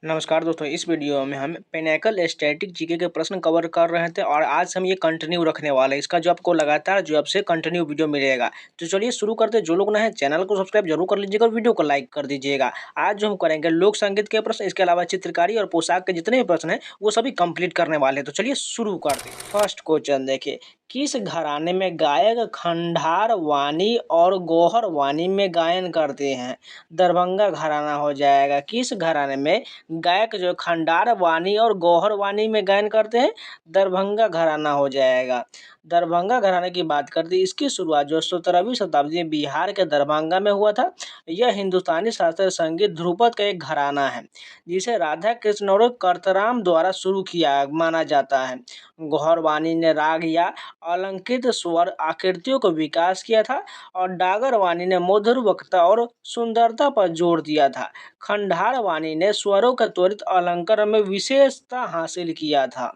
नमस्कार दोस्तों, इस वीडियो में हम पिनैकल स्टैटिक जीके के प्रश्न कवर कर रहे थे और आज हम ये कंटिन्यू रखने वाले हैं। इसका जो आपको लगातार जो आपसे कंटिन्यू वीडियो मिलेगा। तो चलिए शुरू करते हैं। जो लोग नए हैं चैनल को सब्सक्राइब जरूर कर लीजिएगा और वीडियो को लाइक कर दीजिएगा। आज जो हम करेंगे लोक संगीत के प्रश्न, इसके अलावा चित्रकारी और पोशाक के जितने भी प्रश्न हैं वो सभी कंप्लीट करने वाले हैं। तो चलिए शुरू करते हैं। फर्स्ट क्वेश्चन देखिए, किस घराने में गायक खंडार वाणी और गौहर वाणी में गायन करते हैं? दरभंगा घराना हो जाएगा। किस घराने में गायक जो खंडार वाणी और गौहर वाणी में गायन करते हैं? दरभंगा घराना हो जाएगा। दरभंगा घराने की बात करते हैं, इसकी शुरुआत जो 17वीं शताब्दी में बिहार के दरभंगा में हुआ था। यह हिंदुस्तानी शास्त्रीय संगीत ध्रुपद का एक घराना है जिसे राधा कृष्ण और करतराम द्वारा शुरू किया माना जाता है। गौहर वाणी ने राग या अलंकृत स्वर आकृतियों का विकास किया था और डागर वाणी ने मधुर वक्ता और सुंदरता पर जोर दिया था। खंडार वाणी ने स्वरों के त्वरित अलंकार में विशेषता हासिल किया था।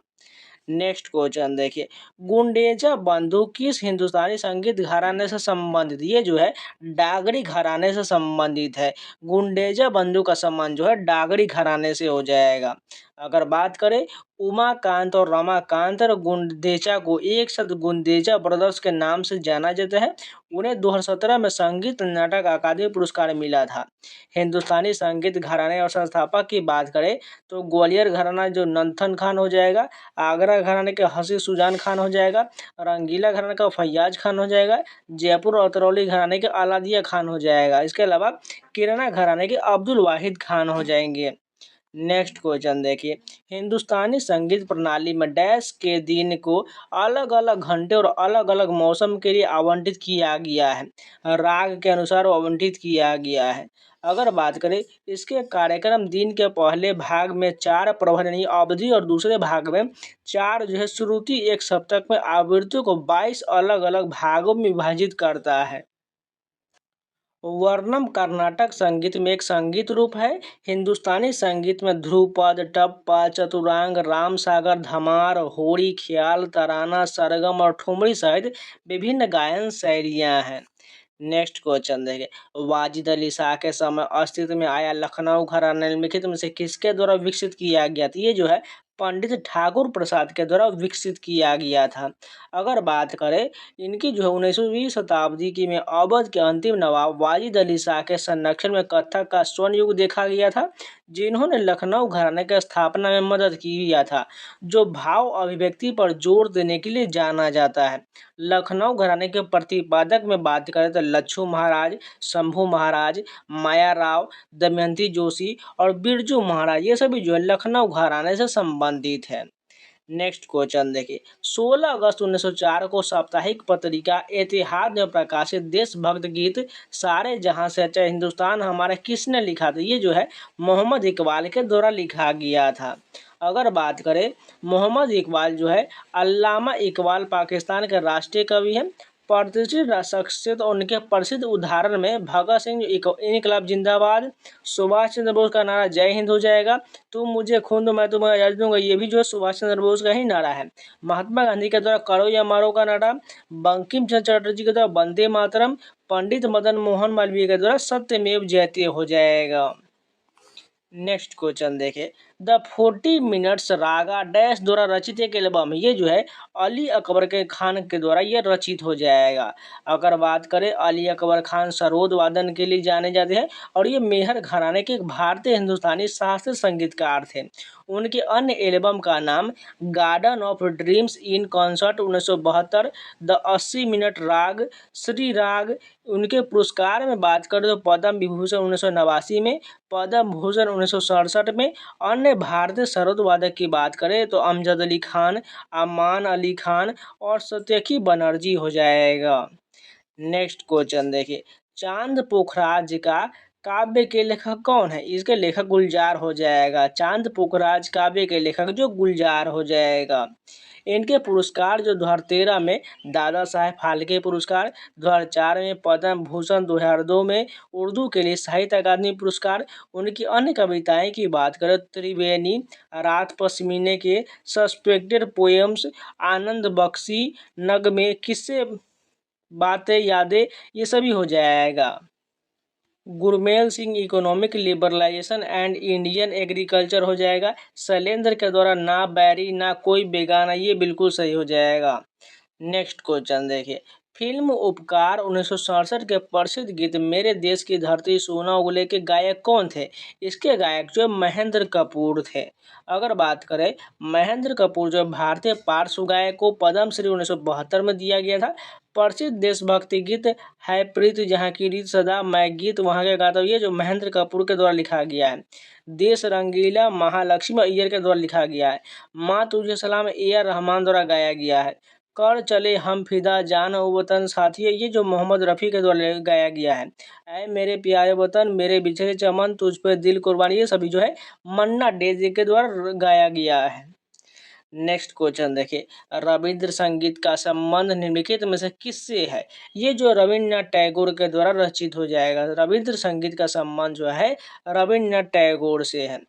नेक्स्ट क्वेश्चन देखिए, गुंडेचा बंधु किस हिंदुस्तानी संगीत घराने से संबंधित? ये जो है डागरी घराने से संबंधित है। गुंडेचा बंधु का संबंध जो है डागरी घराने से हो जाएगा। अगर बात करें उमाकांत और रमाकांत और गुंडेचा को एक साथ गुंडेचा ब्रदर्स के नाम से जाना जाता है। उन्हें 2017 में संगीत नाटक अकादमी पुरस्कार मिला था। हिंदुस्तानी संगीत घराने और संस्थापक की बात करें तो ग्वालियर घराना जो नंथन खान हो जाएगा, आगरा घराने के हसी सुजान खान हो जाएगा, रंगीला घराने का फैयाज खान हो जाएगा, जयपुर और अतरौली घराने के अलादिया खान हो जाएगा। इसके अलावा किराना घराने के अब्दुल वाहिद खान हो जाएंगे। नेक्स्ट क्वेश्चन देखिए, हिंदुस्तानी संगीत प्रणाली में डैश के दिन को अलग अलग घंटे और अलग अलग मौसम के लिए आवंटित किया गया है। राग के अनुसार आवंटित किया गया है। अगर बात करें इसके कार्यक्रम, दिन के पहले भाग में 4 प्रहर यानी अवधि और दूसरे भाग में 4 जो है श्रुति, एक सप्तक में आवृत्तियों को 22 अलग अलग भागों में विभाजित करता है। वर्णम कर्नाटक संगीत में एक संगीत रूप है। हिंदुस्तानी संगीत में ध्रुपद, टप्पा, चतुरांग, राम सागर, धमार, होड़ी, ख्याल, तराना, सरगम और ठुमरी सहित विभिन्न गायन शैलियां हैं। नेक्स्ट क्वेश्चन देखिए, वाजिद अली शाह के समय अस्तित्व में आया लखनऊ घराना निम्नलिखित में से किसके द्वारा विकसित किया गया था? ये जो है पंडित ठाकुर प्रसाद के द्वारा विकसित किया गया था। अगर बात करें इनकी जो है 19वीं शताब्दी की में अवध के अंतिम नवाब वाजिद अली शाह के संरक्षण में कथक का स्वर्ण युग देखा गया था, जिन्होंने लखनऊ घराने की स्थापना में मदद किया था, जो भाव अभिव्यक्ति पर जोर देने के लिए जाना जाता है। लखनऊ घराने के प्रतिपादक में बात करें तो लच्छू महाराज, शंभू महाराज, माया राव, दमयंती जोशी और बिरजू महाराज, ये सभी जो है लखनऊ घराने से संबंधित है। नेक्स्ट क्वेश्चन देखिए, 16 अगस्त 1904 को साप्ताहिक पत्रिका इतिहाद में प्रकाशित देशभक्त गीत सारे जहां से अच्छा हिंदुस्तान हमारा किसने लिखा था? ये जो है मोहम्मद इकबाल के द्वारा लिखा गया था। अगर बात करें मोहम्मद इकबाल जो है अल्लामा इकबाल पाकिस्तान के राष्ट्रीय कवि हैं। प्रतिष्ठित शख्सियत और उनके प्रसिद्ध उदाहरण में भगत सिंह इनकलाब जिंदाबाद, सुभाष चंद्र बोस का नारा जय हिंद हो जाएगा, तुम मुझे खून दो मैं तुम्हें आजादी दूंगा, ये भी जो है सुभाष चंद्र बोस का ही नारा है। महात्मा गांधी के द्वारा करो या मारो का नारा, बंकिम चंद्र चटर्जी के द्वारा वंदे मातरम, पंडित मदन मोहन मालवीय के द्वारा सत्यमेव जयते हो जाएगा। नेक्स्ट क्वेश्चन देखे, द 40 मिनट्स रागा डैश द्वारा रचित एक एल्बम, ये जो है अली अकबर के खान के द्वारा ये रचित हो जाएगा। अगर बात करें अली अकबर खान सरोद वादन के लिए जाने जाते हैं और ये मेहर घराने के एक भारतीय हिंदुस्तानी शास्त्रीय संगीतकार थे। उनके अन्य एल्बम का नाम garden of dreams in concert 1972, the 80 minute राग, श्री राग। उनके पुरस्कार में बात करें तो पद्म विभूषण 1989 में, पद्म भूषण 1967 में। अन्य भारतीय सरोद वादक की बात करें तो अमजद अली खान, अमान अली खान और सत्यकी बनर्जी हो जाएगा। नेक्स्ट क्वेश्चन देखिए, चांद पोखराज का काव्य के लेखक कौन है? इसके लेखक गुलजार हो जाएगा। चांद पोखराज काव्य के लेखक जो गुलजार हो जाएगा। इनके पुरस्कार जो 2013 में दादा साहेब फाल्के पुरस्कार, 2004 में पद्म भूषण, 2002 में उर्दू के लिए साहित्य अकादमी पुरस्कार। उनकी अन्य कविताएं की बात करें त्रिवेणी, रात पश्मीने के, सस्पेक्टेड पोएम्स, आनंद बख्शी, नगमे, किस्से, बातें, यादें, ये सभी हो जाएगा। Gurmel Singh economic liberalisation and Indian agriculture हो जाएगा। शैलेंद्र के द्वारा ना बैरी ना कोई बेगाना, ये बिल्कुल सही हो जाएगा। नेक्स्ट क्वेश्चन देखिए, फिल्म उपकार 1967 के प्रसिद्ध गीत मेरे देश की धरती सोना उगले के गायक कौन थे? इसके गायक जो महेंद्र कपूर थे। अगर बात करें, महेंद्र कपूर जो भारतीय पार्श्व गायक को पद्म श्री 1972 में दिया गया था। प्रसिद्ध देशभक्ति गीत है प्रीत जहाँ की रीत सदा मैं गीत वहाँ के गाता हूँ, ये जो महेंद्र कपूर के द्वारा लिखा गया है। देश रंगीला महालक्ष्मी अय्यर के द्वारा लिखा गया है। माँ तुझे सलाम A R रहमान द्वारा गाया गया है। कर चले हम फिदा जान ओ वतन साथी, ये जो मोहम्मद रफ़ी के द्वारा गाया गया है। ऐ मेरे प्यारे वतन मेरे बिछड़े चमन तुझ पे दिल कुर्बानी, ये सभी जो है मन्ना डे जी के द्वारा गाया गया है। नेक्स्ट क्वेश्चन देखिए, रविंद्र संगीत का संबंध निम्नलिखित में से किससे है? ये जो रविन्द्रनाथ टैगोर के द्वारा रचित हो जाएगा। रविंद्र संगीत का संबंध जो है रविन्द्रनाथ टैगोर से है।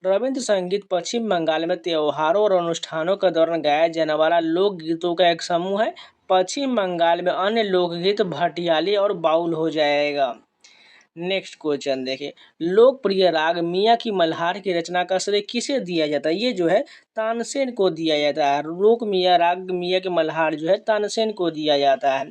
रविंद्र संगीत पश्चिम बंगाल में त्योहारों और अनुष्ठानों के दौरान गाया जाने वाला लोकगीतों का एक समूह है। पश्चिम बंगाल में अन्य लोकगीत भटियाली और बाउल हो जाएगा। नेक्स्ट क्वेश्चन देखिए, लोकप्रिय राग मियाँ की मल्हार की रचना का श्रेय किसे दिया जाता है? ये जो है तानसेन को दिया जाता है। लोक मियाँ राग मियाँ की मल्हार जो है तानसेन को दिया जाता है।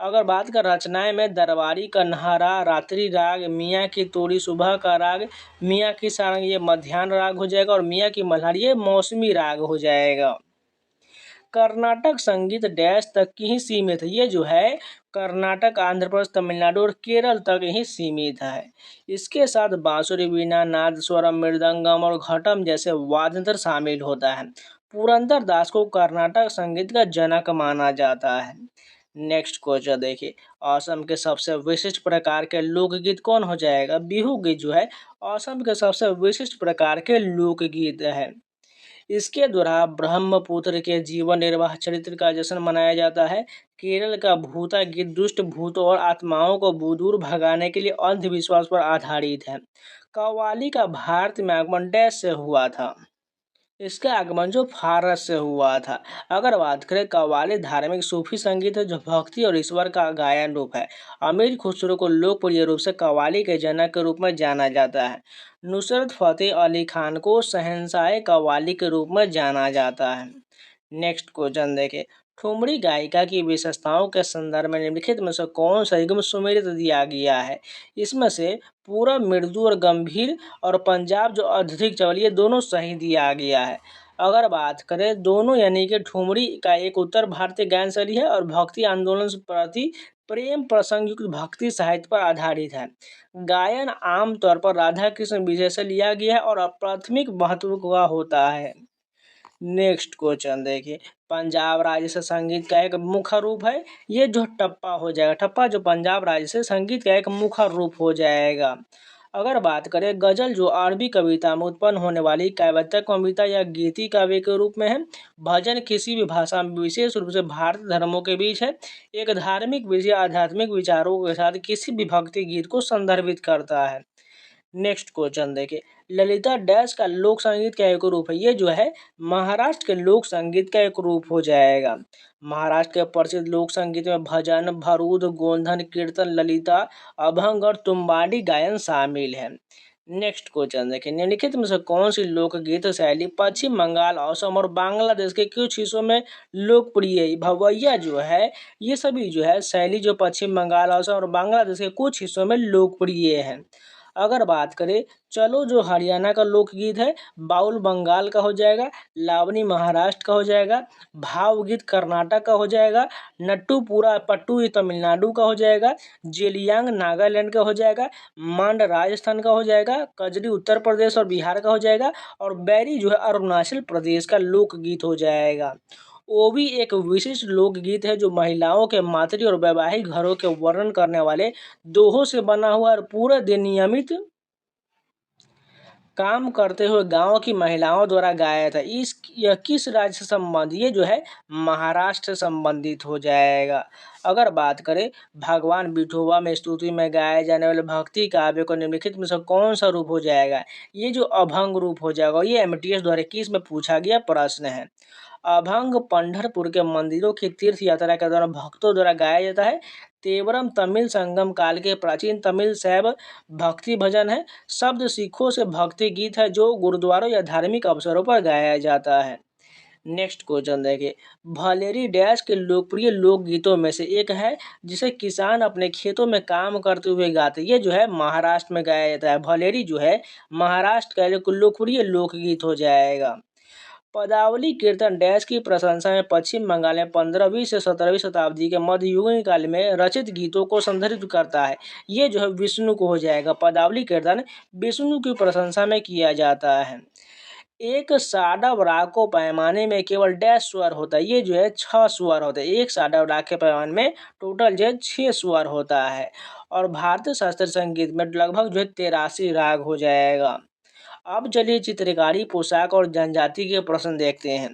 अगर बात कर रचनाएं में दरबारी कन्हारा, रात्रि राग, मियाँ की तोड़ी सुबह का राग, मियाँ की सारंग ये मध्याह्न राग हो जाएगा और मियाँ की मल्हार ये मौसमी राग हो जाएगा। कर्नाटक संगीत डैश तक की ही सीमित है। ये जो है कर्नाटक, आंध्र प्रदेश, तमिलनाडु और केरल तक ही सीमित है। इसके साथ बांसुरी, वीणा, नाद स्वरम, मृदंगम और घटम जैसे वाद्य यंत्र शामिल होता है। पुरंदर दास को कर्नाटक संगीत का जनक माना जाता है। नेक्स्ट क्वेश्चन देखिए, असम के सबसे विशिष्ट प्रकार के लोकगीत कौन हो जाएगा? बिहू गीत जो है असम के सबसे विशिष्ट प्रकार के लोकगीत है। इसके द्वारा ब्रह्मपुत्र के जीवन निर्वाह चरित्र का जश्न मनाया जाता है। केरल का भूता गीत दुष्ट भूतों और आत्माओं को दूर भगाने के लिए अंधविश्वास पर आधारित है। कव्वाली का भारत में आगमन डैश से हुआ था? इसका आगमन जो फारस से हुआ था। अगर बात करें, कव्वाली धार्मिक सूफी संगीत है जो भक्ति और ईश्वर का गायन रूप है। अमीर खुसरो को लोकप्रिय रूप से कव्वाली के जनक के रूप में जाना जाता है। नुसरत फतेह अली खान को शहंशाह कव्वाली के रूप में जाना जाता है। नेक्स्ट क्वेश्चन देखें, ठुमरी गायिका की विशेषताओं के संदर्भ में निम्नलिखित में से कौन सा युग्म सुमेलित दिया गया है? इसमें से पूरा मृदु और गंभीर और पंजाब जो अधिक चवल, ये दोनों सही दिया गया है। अगर बात करें दोनों, यानी कि ठुमरी का एक उत्तर भारतीय गायन शैली है और भक्ति आंदोलन से प्रति प्रेम प्रसंग युक्त भक्ति साहित्य पर आधारित है। गायन आमतौर पर राधा कृष्ण विजय से लिया गया है और प्राथमिक महत्व का होता है। नेक्स्ट क्वेश्चन देखिए, पंजाब राज्य से संगीत का एक मुख्य रूप है। ये जो टप्पा हो जाएगा, टप्पा जो पंजाब राज्य से संगीत का एक मुख्य रूप हो जाएगा। अगर बात करें गजल, जो अरबी कविता में उत्पन्न होने वाली काव्यात्मक कविता या गीति काव्य के रूप में है। भजन किसी भी भाषा में विशेष रूप से भारतीय धर्मों के बीच है। एक धार्मिक विषय आध्यात्मिक विचारों के साथ किसी भी भक्ति गीत को संदर्भित करता है। नेक्स्ट क्वेश्चन देखिए, ललिता डैश का लोक संगीत का एक रूप है। ये जो है महाराष्ट्र के लोक संगीत का एक रूप हो जाएगा। महाराष्ट्र के प्रसिद्ध लोक संगीत में भजन, भरूद, गोंधन, कीर्तन, ललिता, अभंग और तुम्बाड़ी गायन शामिल है। नेक्स्ट क्वेश्चन देखिए, निम्नलिखित में से कौन सी लोकगीत शैली पश्चिम बंगाल, असम और बांग्लादेश के कुछ हिस्सों में लोकप्रिय है? भवैया जो है ये सभी जो है शैली जो पश्चिम बंगाल, असम और बांग्लादेश के कुछ हिस्सों में लोकप्रिय है। अगर बात करें, चलो जो हरियाणा का लोकगीत है, बाउल बंगाल का हो जाएगा, लावनी महाराष्ट्र का हो जाएगा, भावगीत कर्नाटक का हो जाएगा, नट्टूपुरा पट्टू ये तमिलनाडु का हो जाएगा, जेलियांग नागालैंड का हो जाएगा, मांड राजस्थान का हो जाएगा, कजरी उत्तर प्रदेश और बिहार का हो जाएगा और बैरी जो है अरुणाचल प्रदेश का लोकगीत हो जाएगा। वो भी एक विशिष्ट लोकगीत है जो महिलाओं के मातृ और वैवाहिक घरों के वर्णन करने वाले दोहों से बना हुआ और पूरे दिन नियमित काम करते हुए गांव की महिलाओं द्वारा गाया था। यह किस राज्य से संबंधित? ये जो है महाराष्ट्र से संबंधित हो जाएगा। अगर बात करें, भगवान विठोबा में स्तुति में गाए जाने वाले भक्ति काव्य को निम्नलिखित में से कौन सा रूप हो जाएगा? ये जो अभंग रूप हो जाएगा। ये एमटीएस द्वारा 21 में पूछा गया प्रश्न है। अभंग पंढरपुर के मंदिरों की तीर्थ यात्रा के दौरान भक्तों द्वारा गाया जाता है। तेवरम तमिल संगम काल के प्राचीन तमिल शैव भक्ति भजन है। शब्द सिखों से भक्ति गीत है जो गुरुद्वारों या धार्मिक अवसरों पर गाया जाता है। नेक्स्ट क्वेश्चन देखिए, भलेरी डैश के लोकप्रिय लोकगीतों में से एक है जिसे किसान अपने खेतों में काम करते हुए गाते। ये जो है महाराष्ट्र में गाया जाता है। भलेरी जो है महाराष्ट्र का एक लोकप्रिय लोकगीत हो जाएगा। पदावली कीर्तन डैश की प्रशंसा में पश्चिम बंगाल में 15वीं से 17वीं शताब्दी के मध्ययुगीन काल में रचित गीतों को संदर्भित करता है। ये जो है विष्णु को हो जाएगा। पदावली कीर्तन विष्णु की प्रशंसा में किया जाता है। एक साडव राग को पैमाने में केवल डैश स्वर होता है। ये जो है 6 स्वर होते हैं। एक साडव राग के पैमाने में टोटल जो है 6 स्वर होता है। और भारतीय शास्त्रीय संगीत में लगभग जो है 83 राग हो जाएगा। अब चलिए चित्रकारी, पोशाक और जनजाति के प्रश्न देखते हैं।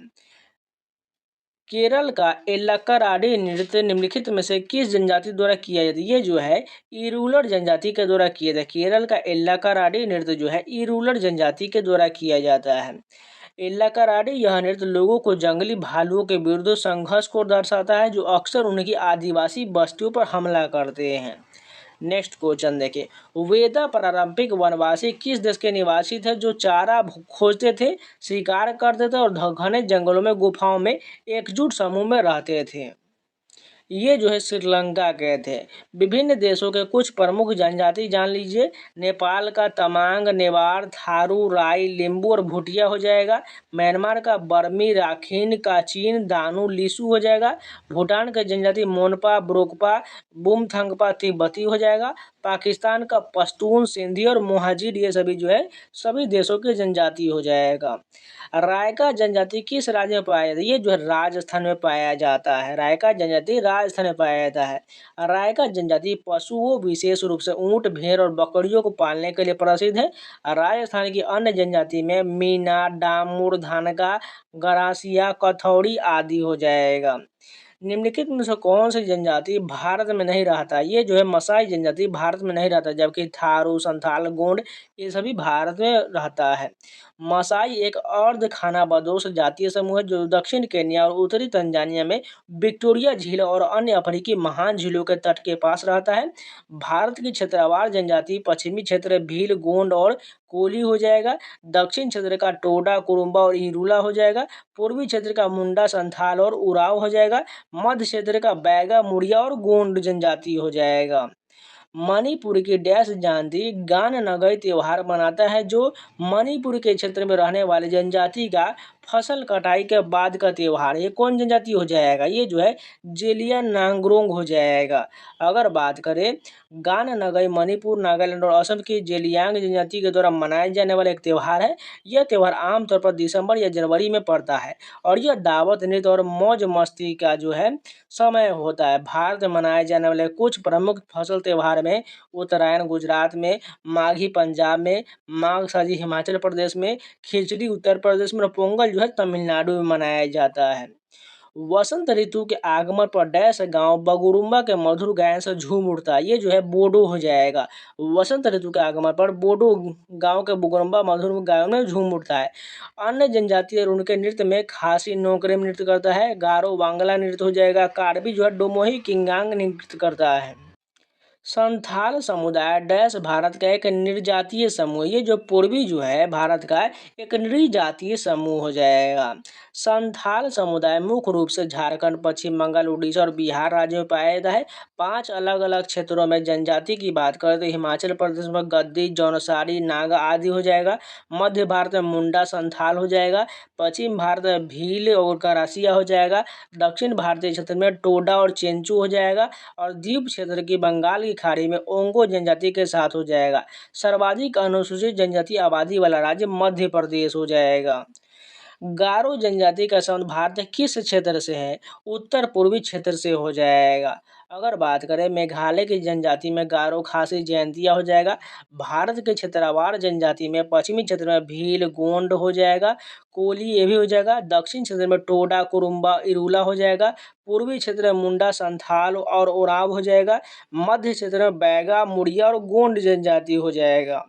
केरल का एल्लाकाराडी नृत्य निम्नलिखित में से किस जनजाति द्वारा किया जाता है। ये जो है इरूलर जनजाति के द्वारा किया जाता है। केरल का एल्लाकाराडी नृत्य जो है इरूलर जनजाति के द्वारा किया जाता है। एल्लाकाराडी यह नृत्य लोगों को जंगली भालुओं के विरुद्ध संघर्ष को दर्शाता है जो अक्सर उनकी आदिवासी बस्तियों पर हमला करते हैं। नेक्स्ट क्वेश्चन देखिए, वेदा पारंपरिक वनवासी किस देश के निवासी थे जो चारा खोजते थे, शिकार करते थे और घने जंगलों में गुफाओं में एकजुट समूह में रहते थे। ये जो है श्रीलंका के थे। विभिन्न देशों के कुछ प्रमुख जनजाति जान लीजिए। नेपाल का तमांग, नेवार, थारू, राई, लिम्बू और भूटिया हो जाएगा। म्यांमार का बर्मी, राखीन, काचीन, दानू, लिसू हो जाएगा। भूटान का जनजाति मोनपा, ब्रोकपा, बुमथंगपा, तिब्बती हो जाएगा। पाकिस्तान का पश्तून, सिंधी और मोहाजिर, ये सभी जो है सभी देशों की जनजाति हो जाएगा। रायका जनजाति किस राज्य में पाया जाता है। ये जो है राजस्थान में पाया जाता है। रायका जनजाति राजस्थान में पाया जाता है। रायका जनजाति पशुओं विशेष रूप से ऊंट, भेड़ और बकरियों को पालने के लिए प्रसिद्ध है। राजस्थान की अन्य जनजाति में मीना, डामूर, धानका, गरासिया, कथौड़ी आदि हो जाएगा। निम्नलिखित में से कौन सी जनजाति भारत में नहीं रहता। ये जो है मसाई जनजाति भारत में नहीं रहता, जबकि थारू, संथाल, गोंड ये सभी भारत में रहता है। मसाई एक अर्ध खानाबदोश जातीय समूह है जो दक्षिण केन्या और उत्तरी तंजानिया में विक्टोरिया झील और अन्य अफ्रीकी महान झीलों के तट के पास रहता है। भारत की क्षेत्रवार जनजाति पश्चिमी क्षेत्र भील, गोंड और कोली हो जाएगा। दक्षिण क्षेत्र का टोडा, कुरुम्बा और इरूला हो जाएगा। पूर्वी क्षेत्र का मुंडा, संथाल और उराव हो जाएगा। मध्य क्षेत्र का बैगा, मुड़िया और गोंड जनजाति हो जाएगा। मणिपुर की डैश जाति गान नगई त्योहार मनाता है जो मणिपुर के क्षेत्र में रहने वाले जनजाति का फसल कटाई के बाद का त्योहार। ये कौन जनजाति हो जाएगा। ये जो है जेलिया नांगरोंग हो जाएगा। अगर बात करें गान नगई मणिपुर, नागालैंड और असम की जेलियांग जनजाति के द्वारा मनाए जाने वाला एक त्यौहार है। यह त्यौहार आमतौर पर दिसंबर या जनवरी में पड़ता है और यह दावत, नृत्य और मौज मस्ती का जो है समय होता है। भारत में मनाए जाने वाले कुछ प्रमुख फसल त्यौहार में उत्तरायण गुजरात में, माघी पंजाब में, माघ साजी हिमाचल प्रदेश में, खिचड़ी उत्तर प्रदेश में और पोंगल जो है तमिलनाडु में मनाया जाता है। वसंत ऋतु के आगमन पर डैश गांव बगुरुम्बा के मधुर गायन से झूम उठता है। ये जो है बोडो हो जाएगा। वसंत ऋतु के आगमन पर बोडो गांव के बुगुरुम्बा मधुर गायन में झूम उठता है। अन्य जनजाति और उनके नृत्य में खासी नोकरेम नृत्य करता है। गारो वांगला नृत्य हो जाएगा। कार्बी जो है डोमोही किंगांग नृत्य करता है। संथाल समुदाय डैश भारत का एक निर्जातीय समूह। ये जो पूर्वी जो है भारत का एक निर्जातीय समूह हो जाएगा। संथाल समुदाय मुख्य रूप से झारखंड, पश्चिम बंगाल, उड़ीसा और बिहार राज्य में पाया जाता है। 5 अलग अलग क्षेत्रों में जनजाति की बात करें तो हिमाचल प्रदेश में गद्दी, जौनसारी, नागा आदि हो जाएगा। मध्य भारत में मुंडा, संथाल हो जाएगा। पश्चिम भारत में भील और करासिया हो जाएगा। दक्षिण भारतीय क्षेत्र में टोडा और चेंचू हो जाएगा और द्वीप क्षेत्र की बंगाल की खाड़ी में ओंगो जनजाति के साथ हो जाएगा। सर्वाधिक अनुसूचित जनजाति आबादी वाला राज्य मध्य प्रदेश हो जाएगा। गारो जनजाति का संबंध भारत के किस क्षेत्र से है। उत्तर पूर्वी क्षेत्र से हो जाएगा। अगर बात करें मेघालय की जनजाति में गारो, खासी, जयंतिया हो जाएगा। भारत के क्षेत्रवार जनजाति में पश्चिमी क्षेत्र में भील, गोंड हो जाएगा। कोली ये भी हो जाएगा। दक्षिण क्षेत्र में टोडा, कुरुम्बा, इरूला हो जाएगा। पूर्वी क्षेत्र में मुंडा, संथाल और ओराव हो जाएगा। मध्य क्षेत्र में बैगा, मुड़िया और गोंड जनजाति हो जाएगा।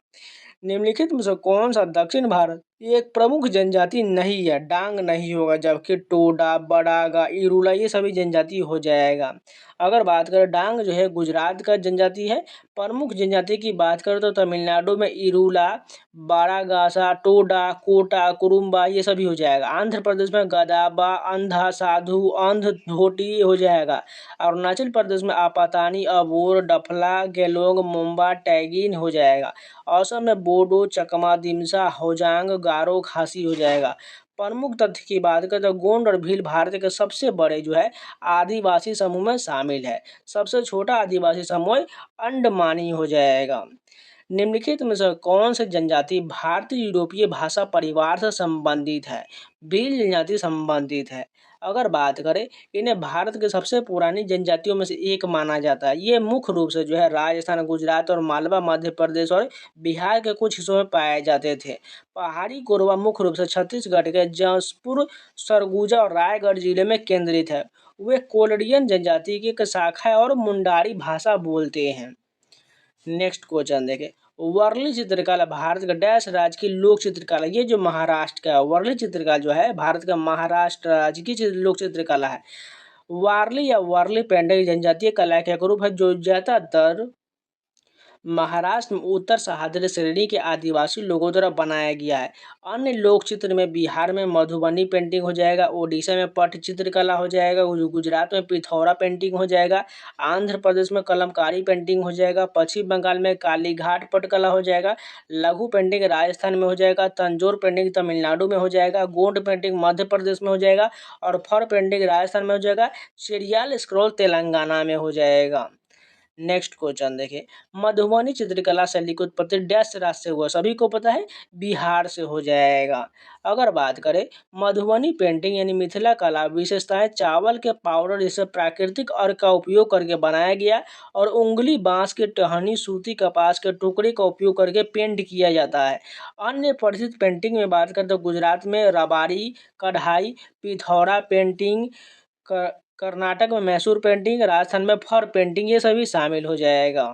निम्नलिखित में से कौन सा दक्षिण भारत एक प्रमुख जनजाति नहीं है, डांग नहीं होगा, जबकि टोडा, बड़ागा, इरुला ये सभी जनजाति हो जाएगा। अगर बात करें डांग जो है गुजरात का जनजाति है। प्रमुख जनजाति की बात करें तो तमिलनाडु में इरुला, बारागासा, टोडा, कोटा, कुरुम्बा ये सभी हो जाएगा। आंध्र प्रदेश में गदाबा, अंधा, साधु, अंध, धोटी हो जाएगा। अरुणाचल प्रदेश में आपातानी, अबोर, डफला, गेलोंग, मुम्बा, टैगिन हो जाएगा। असम में बोडो, चकमा, दिमसा, होजांग, गारो, खासी हो जाएगा। प्रमुख तथ्य की बात करें तो गोंड और भील भारत के सबसे बड़े जो है आदिवासी समूह में शामिल है। सबसे छोटा आदिवासी समूह अंडमानी हो जाएगा। निम्नलिखित में से कौन से जनजाति भारतीय यूरोपीय भाषा परिवार से संबंधित है? भील जनजाति संबंधित है। अगर बात करें इन्हें भारत के सबसे पुरानी जनजातियों में से एक माना जाता है। ये मुख्य रूप से जो है राजस्थान, गुजरात और मालवा, मध्य प्रदेश और बिहार के कुछ हिस्सों में पाए जाते थे। पहाड़ी कोरवा मुख्य रूप से छत्तीसगढ़ के जसपुर, सरगुजा और रायगढ़ जिले में केंद्रित है। वे कोलरियन जनजाति की एक शाखा है और मुंडारी भाषा बोलते हैं। नेक्स्ट क्वेश्चन देखें। वर्ली चित्रकला भारत का डैश राज्य की लोक चित्रकला। ये जो महाराष्ट्र का है वर्ली चित्रकला जो है भारत का महाराष्ट्र राज्य की लोक चित्रकला है। वारली या वर्ली पेंटिंग जनजातीय कला का एक रूप है जो ज्यादातर महाराष्ट्र में उत्तर सहाद्री श्रेणी के आदिवासी लोगों द्वारा बनाया गया है। अन्य लोक चित्र में बिहार में मधुबनी पेंटिंग हो जाएगा, ओडिशा में पट चित्रकला हो जाएगा, गुजरात में पिथौरा पेंटिंग हो जाएगा, आंध्र प्रदेश में कलमकारी पेंटिंग हो जाएगा, पश्चिम बंगाल में कालीघाट पटकला हो जाएगा, लघु पेंटिंग राजस्थान में हो जाएगा, तंजोर पेंटिंग तमिलनाडु में हो जाएगा, गोंड पेंटिंग मध्य प्रदेश में हो जाएगा और फर पेंटिंग राजस्थान में हो जाएगा, सीरियल स्क्रॉल तेलंगाना में हो जाएगा। नेक्स्ट क्वेश्चन देखिए। मधुबनी चित्रकला शैली की उत्पत्ति डैश राज्य से हुआ? सभी को पता है बिहार से हो जाएगा। अगर बात करें मधुबनी पेंटिंग यानी मिथिला कला विशेषताएं चावल के पाउडर जैसे प्राकृतिक अर्क का उपयोग करके बनाया गया और उंगली, बांस की टहनी, सूती कपास के टुकड़े का उपयोग करके पेंट किया जाता है। अन्य प्रसिद्ध पेंटिंग में बात करें तो गुजरात में रबारी, कढ़ाई, पिथौरा पेंटिंग, कर्नाटक में मैसूर पेंटिंग, राजस्थान में फर पेंटिंग ये सभी शामिल हो जाएगा।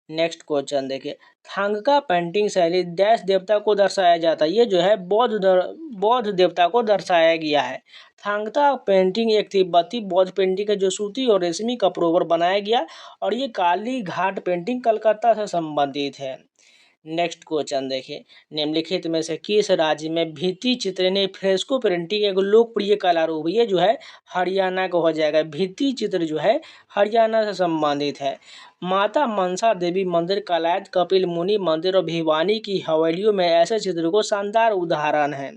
नेक्स्ट क्वेश्चन देखिए। थांगका पेंटिंग शैली डैश देवता को दर्शाया जाता है? ये जो है बौद्ध देवता को दर्शाया गया है। थांगता पेंटिंग एक तिब्बती बौद्ध पेंटिंग है जो सूती और रेशमी कपड़ों पर बनाया गया और ये काली घाट पेंटिंग कलकत्ता से संबंधित है। नेक्स्ट क्वेश्चन देखिए। निम्नलिखित में से किस राज्य में भित्ति चित्र यानी फ्रेस्को पेंटिंग एक लोकप्रिय कला रूप? ये जो है हरियाणा को हो जाएगा। भित्ति चित्र जो है हरियाणा से संबंधित है। माता मनसा देवी मंदिर, कलायत कपिल मुनि मंदिर और भिवानी की हवेलियों में ऐसे चित्रों को शानदार उदाहरण है।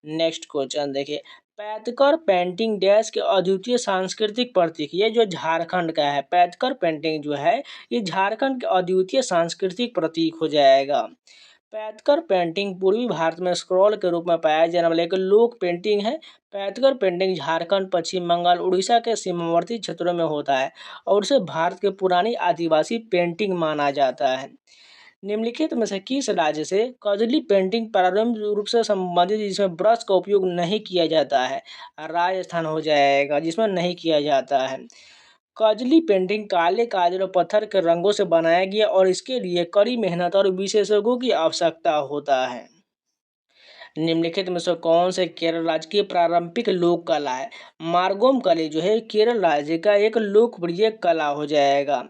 नेक्स्ट क्वेश्चन देखिए। पैतकर पेंटिंग डैश के अद्वितीय सांस्कृतिक प्रतीक? ये जो झारखंड का है पैतकर पेंटिंग जो है ये झारखंड के अद्वितीय सांस्कृतिक प्रतीक हो जाएगा। पैतकर पेंटिंग पूर्वी भारत में स्क्रॉल के रूप में पाया जाने वाला एक लोक पेंटिंग है। पैतकर पेंटिंग झारखंड, पश्चिम बंगाल, उड़ीसा के सीमावर्ती क्षेत्रों में होता है और उसे भारत के पुरानी आदिवासी पेंटिंग माना जाता है। निम्नलिखित में से किस राज्य से कजली पेंटिंग प्रारंभिक रूप से संबंधित जिसमें ब्रश का उपयोग नहीं किया जाता है? राजस्थान हो जाएगा जिसमें नहीं किया जाता है। कजली पेंटिंग काले काजल और पत्थर के रंगों से बनाया गया और इसके लिए कड़ी मेहनत और विशेषज्ञों की आवश्यकता होता है। निम्नलिखित में से कौन से केरल राज्य की पारंपरिक लोक कला है? मार्गोम कली जो है केरल राज्य का एक लोकप्रिय कला हो जाएगा।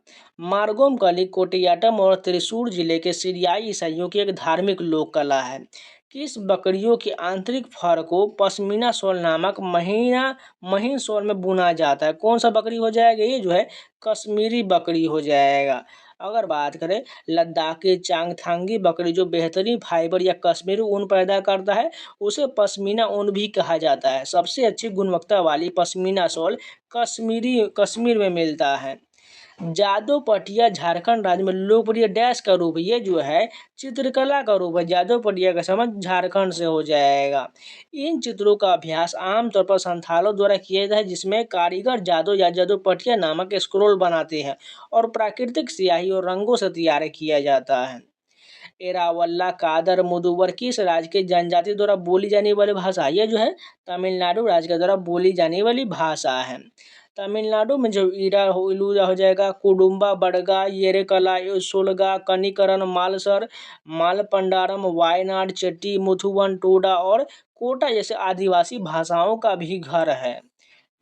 मार्गोम कली कोटियाट्टम और त्रिशूर जिले के सीरियाई ईसाइयों की एक धार्मिक लोक कला है। किस बकरियों के आंतरिक फर को पश्मीना शॉल नामक महीन शॉल में बुना जाता है? कौन सा बकरी हो जाएगा? ये जो है कश्मीरी बकरी हो जाएगा। अगर बात करें लद्दाख की चांगथांगी बकरी जो बेहतरीन फाइबर या कश्मीरी ऊन पैदा करता है उसे पश्मीना ऊन भी कहा जाता है। सबसे अच्छी गुणवत्ता वाली पश्मीना शॉल कश्मीर में मिलता है। जादव पटिया झारखंड राज्य में लोकप्रिय डैश का रूप? ये जो है चित्रकला का रूप है। जादव पटिया का समझ झारखंड से हो जाएगा। इन चित्रों का अभ्यास आमतौर पर संथालों द्वारा किया जाता है जिसमें कारीगर जादव या जादव पटिया नामक स्क्रोल बनाते हैं और प्राकृतिक स्याही और रंगों से तैयार किया जाता है। एरावल्ला कादर मुदुवर किस राज्य के जनजाति द्वारा बोली जाने वाली भाषा? ये जो है तमिलनाडु राज्य के द्वारा बोली जाने वाली भाषा है। तमिलनाडु में जो ईरा इलूरा हो जाएगा, कुडुम्बा बड़गा, येरेकला, सोलगा, कनिकरन, मालसर, मालपंडारम, वायनाड, चेट्टी, मुथुवन, टोडा और कोटा जैसे आदिवासी भाषाओं का भी घर है।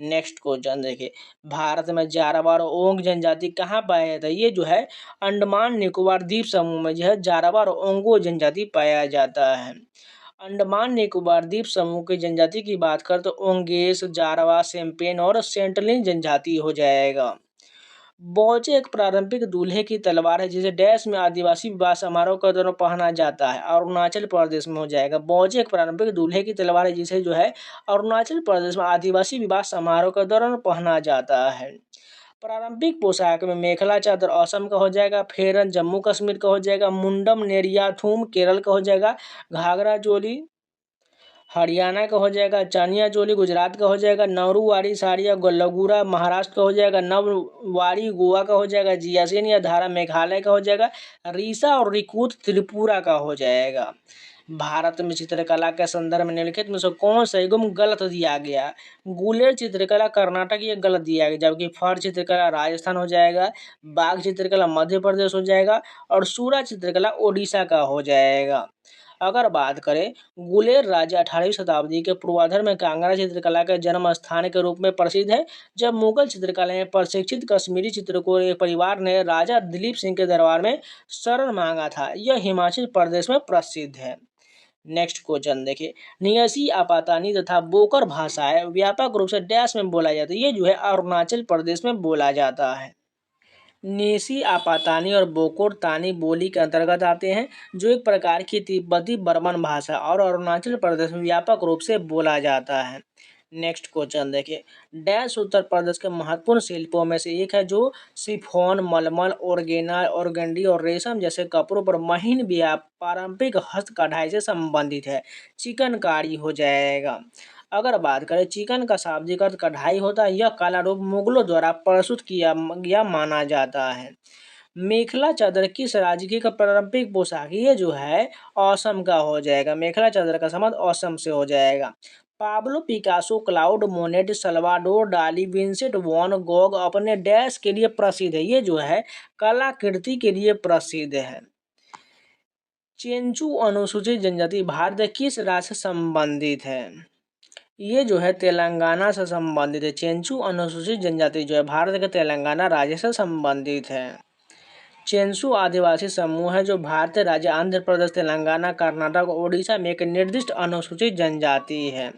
नेक्स्ट क्वेश्चन देखिए, भारत में जारावार ओंग जनजाति कहाँ पाया जाता है? ये जो है अंडमान निकोबार द्वीप समूह में जो है जारावार ओंगो जनजाति पाया जाता है। अंडमान निकोबार द्वीप समूह की जनजाति की बात करें तो ओंगेस, जारवा, सेम्पेन और सेंटलिन जनजाति हो जाएगा। बोचे एक पारंपरिक दूल्हे की तलवार है जिसे डैश में आदिवासी विवाह समारोह के दौरान पहना जाता है। अरुणाचल प्रदेश में हो जाएगा। बोचे एक पारंपरिक दूल्हे की तलवार है जिसे जो है अरुणाचल प्रदेश में आदिवासी विवाह समारोह के दौरान पहना जाता है। पारंपरिक पोशाक में मेखला चादर असम का हो जाएगा, फेरन जम्मू कश्मीर का हो जाएगा, मुंडम नेरियाथुम केरल का हो जाएगा, घाघरा चोली हरियाणा का हो जाएगा, चानिया चोली गुजरात का हो जाएगा, नौरूवाड़ी साड़ी या लगूरा महाराष्ट्र का हो जाएगा, नववाड़ी गोवा का हो जाएगा, जियासेन या धारा मेघालय का हो जाएगा, रीसा और रिकूत त्रिपुरा का हो जाएगा। भारत में चित्रकला के संदर्भ में निम्नलिखित में से कौन सा युग्म गलत दिया गया? गुलेर चित्रकला कर्नाटक ये गलत दिया गया, जबकि फर चित्रकला राजस्थान हो जाएगा, बाघ चित्रकला मध्य प्रदेश हो जाएगा और सूरा चित्रकला ओडिशा का हो जाएगा। अगर बात करें गुलेर राज्य 18वीं शताब्दी के पूर्वार्ध में कांगड़ा चित्रकला के जन्म स्थान के रूप में प्रसिद्ध है। जब मुगल चित्रकला में प्रशिक्षित कश्मीरी चित्रकों के परिवार ने राजा दिलीप सिंह के दरबार में शरण मांगा था। यह हिमाचल प्रदेश में प्रसिद्ध है। नेक्स्ट क्वेश्चन देखिए, नियसी आपातानी तथा बोकर भाषाएं व्यापक रूप से डैश में बोला जाता है? ये जो है अरुणाचल प्रदेश में बोला जाता है। नेसी आपातानी और बोकोर-तानी बोली के अंतर्गत आते हैं, जो एक प्रकार की तिब्बती बर्मन भाषा और अरुणाचल प्रदेश में व्यापक रूप से बोला जाता है। नेक्स्ट क्वेश्चन देखिए, डैश उत्तर प्रदेश के महत्वपूर्ण शिल्पों में से एक है जो सिफोन, मलमल, ऑर्गेना, ऑर्गेंडी और रेशम जैसे कपड़ों पर महीन पारंपरिक हस्त कढ़ाई से संबंधित है। चिकनकारी हो जाएगा। अगर बात करें चिकन का शाब्दिक अर्थ कढ़ाई होता है। यह कला रूप मुगलों द्वारा प्रस्तुत किया गया माना जाता है। मेखला चादर किस राज्य का पारंपरिक पोशाक? ये जो है असम का हो जाएगा। मेखला चादर का संबंध असम से हो जाएगा। Pablo Picasso, Claude Monet, Salvador Dali, Vincent van Gogh अपने डैश के लिए प्रसिद्ध है। ये जो है कलाकृति के लिए प्रसिद्ध है। चेंचू अनुसूचित जनजाति भारत के किस राज्य से संबंधित है? ये जो है तेलंगाना से संबंधित है। चेंचू अनुसूचित जनजाति जो है भारत के तेलंगाना राज्य से संबंधित है। चेंसू आदिवासी समूह है जो भारतीय राज्य आंध्र प्रदेश, तेलंगाना, कर्नाटक, ओडिशा में एक निर्दिष्ट अनुसूचित जनजाति है।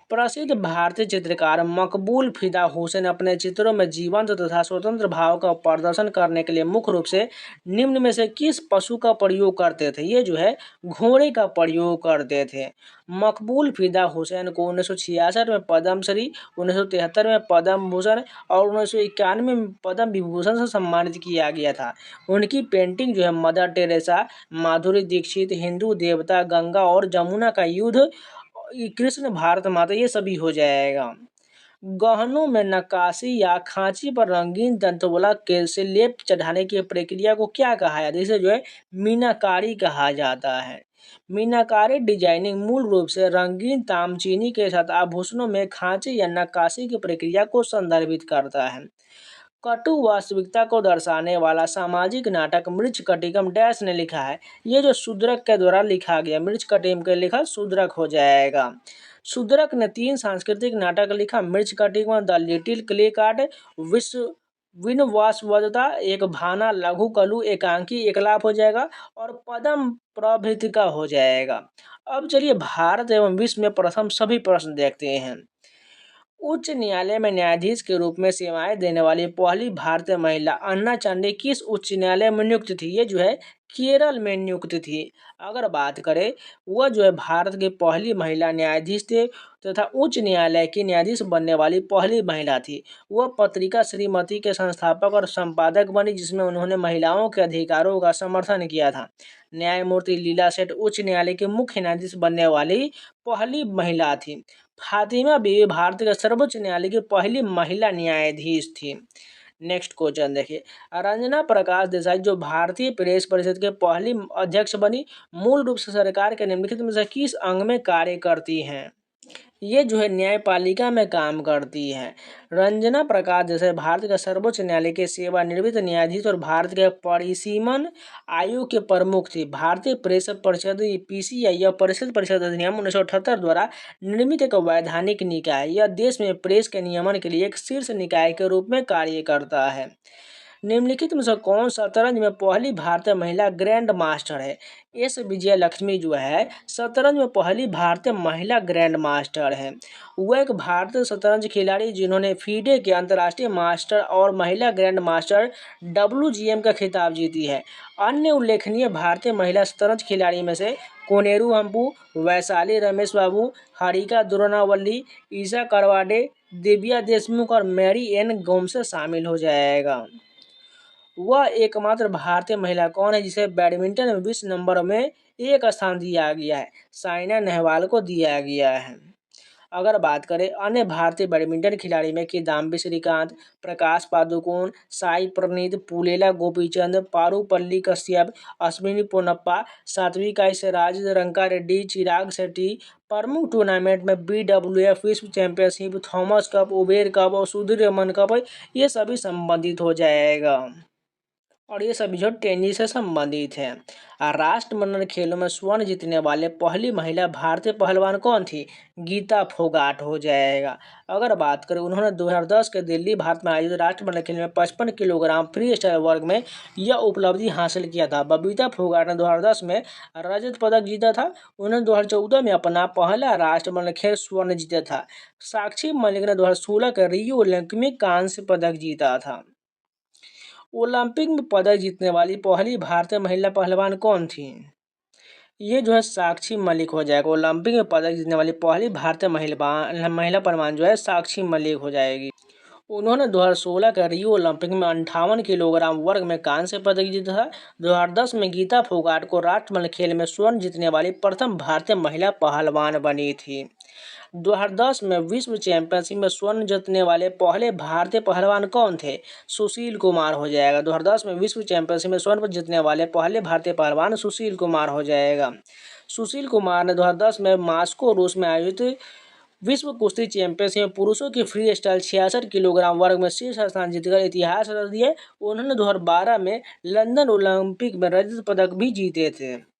प्रसिद्ध भारतीय चित्रकार मकबूल फिदा हुसैन अपने चित्रों में जीवंत तथा स्वतंत्र भाव का प्रदर्शन करने के लिए मुख्य रूप से निम्न में से किस पशु का प्रयोग करते थे? ये जो है घोड़े का प्रयोग करते थे। मकबूल फिदा हुसैन को 1966 में पद्मश्री, 1973 में पद्म भूषण और 1991 में पद्म विभूषण से सम्मानित किया गया था। उनकी पेंटिंग जो है मदर टेरेसा, माधुरी दीक्षित, हिंदू देवता गंगा और जमुना का युद्ध, कृष्ण, भारत माता, ये सभी हो जाएगा। गहनों में नक्काशी या खांची पर रंगीन तंतुओला के से लेप चढ़ाने की प्रक्रिया को क्या कहा जाता है? इसे जो है मीनाकारी कहा जाता है। मीनाकारी डिजाइनिंग मूल रूप से रंगीन तामचीनी के साथ आभूषणों में खांची या नक्काशी की प्रक्रिया को संदर्भित करता है। कटु वास्तविकता को दर्शाने वाला सामाजिक नाटक मृच्छकटिकम डैश ने लिखा है? ये जो शूद्रक के द्वारा लिखा गया, मृच्छकटिकम के लिखा शूद्रक हो जाएगा। शूद्रक ने 3 सांस्कृतिक नाटक लिखा, Mrichchhakatikam, the little clay card, विश्व विनवासवदता, एक भाना, लघु कलु, एकांकी, एकलाप हो जाएगा और पदम प्रभृति का हो जाएगा। अब चलिए भारत एवं विश्व में प्रथम सभी प्रश्न देखते हैं। उच्च न्यायालय में न्यायाधीश के रूप में सेवाएं देने वाली पहली भारतीय महिला अन्ना चांडी किस उच्च न्यायालय में नियुक्त थी? ये जो है केरल में नियुक्त थी। अगर बात करें वह जो है भारत की पहली महिला न्यायाधीश थे तथा उच्च न्यायालय की न्यायाधीश बनने वाली पहली महिला थी। वह पत्रिका श्रीमती के संस्थापक और संपादक बनी जिसमें उन्होंने महिलाओं के अधिकारों का समर्थन किया था। न्यायमूर्ति लीला सेठ उच्च न्यायालय के मुख्य न्यायाधीश बनने वाली पहली महिला थी। फातिमा बीवी भारत के सर्वोच्च न्यायालय की पहली महिला न्यायाधीश थी। नेक्स्ट क्वेश्चन देखिए, रंजना प्रकाश देसाई जो भारतीय प्रेस परिषद के पहली अध्यक्ष बनी, मूल रूप से सरकार के निम्नलिखित में से किस अंग में कार्य करती हैं? ये जो है न्यायपालिका में काम करती है। रंजना प्रकाश जैसे भारत का सर्वोच्च न्यायालय के सेवानिवृत्त न्यायाधीश और भारत के परिसीमन आयोग के प्रमुख थे। भारतीय प्रेस परिषद पीसीआई या परिषद परिषद अधिनियम 1978 द्वारा निर्मित एक वैधानिक निकाय, यह देश में प्रेस के नियमन के लिए एक शीर्ष निकाय के रूप में कार्य करता है। निम्नलिखित में से कौन शतरंज में पहली भारतीय महिला ग्रैंड मास्टर है? एस विजय लक्ष्मी जो है शतरंज में पहली भारतीय महिला ग्रैंड मास्टर है। वह एक भारतीय शतरंज खिलाड़ी जिन्होंने फीडे के अंतर्राष्ट्रीय मास्टर और महिला ग्रैंड मास्टर WGM का खिताब जीती है। अन्य उल्लेखनीय भारतीय महिला शतरंज खिलाड़ी में से कोनेरू हम्पू, वैशाली रमेश बाबू, हारिका द्रोणावली, ईशा करवाडे, दिव्या देशमुख और मैरी एन गोमसे शामिल हो जाएगा। वह एकमात्र भारतीय महिला कौन है जिसे बैडमिंटन में विश्व नंबर में एक स्थान दिया गया है? साइना नेहवाल को दिया गया है। अगर बात करें अन्य भारतीय बैडमिंटन खिलाड़ी में किदाम्बी श्रीकांत, प्रकाश पादुकोण, साई प्रणीत, पुलेला गोपीचंद, पारुपल्ली कश्यप, अश्विनी पोनप्पा, सात्विक साईराज, रंका रेड्डी, चिराग शेट्टी, प्रमुख टूर्नामेंट में BWF विश्व championship, Thomas cup, Uber cup और सुधीर रमन कप, ये सभी संबंधित हो जाएगा। और ये सभी जो टेनिस से संबंधित है। राष्ट्रमंडल खेलों में स्वर्ण जीतने वाले पहली महिला भारतीय पहलवान कौन थी? गीता फोगाट हो जाएगा। अगर बात करें उन्होंने 2010 के दिल्ली भारत में आयोजित राष्ट्रमंडल खेल में 55 किलोग्राम फ्री स्टाइल वर्ग में यह उपलब्धि हासिल किया था। बबीता फोगाट ने 2010 में रजत पदक जीता था। उन्होंने 2014 में अपना पहला राष्ट्रमंडल खेल स्वर्ण जीता था। साक्षी मलिक ने 2016 के रियो ओलंपिक में कांस्य पदक जीता था। ओलंपिक में पदक जीतने वाली पहली भारतीय महिला पहलवान कौन थी? ये जो है साक्षी मलिक हो जाएगा। ओलंपिक में पदक जीतने वाली पहली भारतीय महिला पहलवान जो है साक्षी मलिक हो जाएगी। उन्होंने 2016 के रियो ओलंपिक में 58 किलोग्राम वर्ग में कांस्य पदक जीता था। 2010 में गीता फोगाट को राष्ट्रमंडल खेल में स्वर्ण जीतने वाली प्रथम भारतीय महिला पहलवान बनी थी। 2010 में विश्व चैंपियनशिप में स्वर्ण जीतने वाले पहले भारतीय पहलवान कौन थे? सुशील कुमार हो जाएगा। 2010 में विश्व चैंपियनशिप में स्वर्ण जीतने वाले पहले भारतीय पहलवान सुशील कुमार हो जाएगा। सुशील कुमार ने 2010 में मास्को रूस में आयोजित विश्व कुश्ती चैंपियनशिप में पुरुषों की फ्री स्टाइल 66 किलोग्राम वर्ग में शीर्ष स्थान जीतकर इतिहास रच दिया। उन्होंने 2012 में लंदन ओलंपिक में रजत पदक भी जीते थे।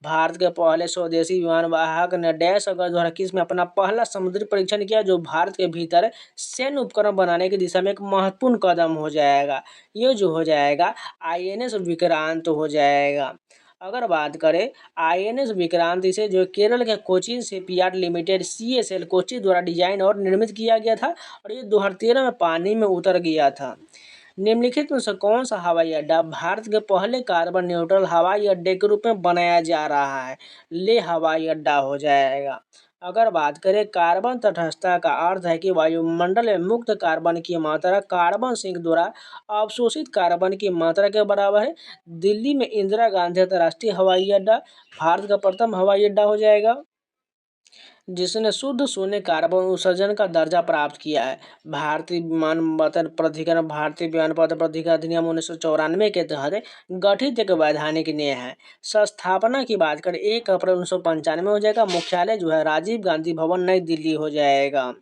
भारत के पहले स्वदेशी विमान वाहक ने 2021 में अपना पहला समुद्री परीक्षण किया, जो भारत के भीतर सैन्य उपकरण बनाने की दिशा में एक महत्वपूर्ण कदम हो जाएगा। ये जो हो जाएगा INS विक्रांत हो जाएगा। अगर बात करें INS विक्रांत, इसे जो केरल के Cochin shipyard limited CSL Kochi द्वारा डिजाइन और निर्मित किया गया था और ये 2013 में पानी में उतर गया था। निम्नलिखित में से कौन सा हवाई अड्डा भारत के पहले कार्बन न्यूट्रल हवाई अड्डे के रूप में बनाया जा रहा है? लेह हवाई अड्डा हो जाएगा। अगर बात करें कार्बन तटस्थता का अर्थ है कि वायुमंडल में मुक्त कार्बन की मात्रा कार्बन सिंक द्वारा अवशोषित कार्बन की मात्रा के बराबर है। दिल्ली में इंदिरा गांधी अंतर्राष्ट्रीय हवाई अड्डा भारत का प्रथम हवाई अड्डा हो जाएगा जिसने शुद्ध शून्य कार्बन उत्सर्जन का दर्जा प्राप्त किया है। भारतीय विमानपत्तन प्राधिकरण भारतीय विमानपत्तन प्राधिकरण अधिनियम 1994 के तहत गठित एक वैधानिक निकाय है। संस्थापना की बात करें 1 अप्रैल 1995 में हो जाएगा। मुख्यालय जो है राजीव गांधी भवन नई दिल्ली हो जाएगा।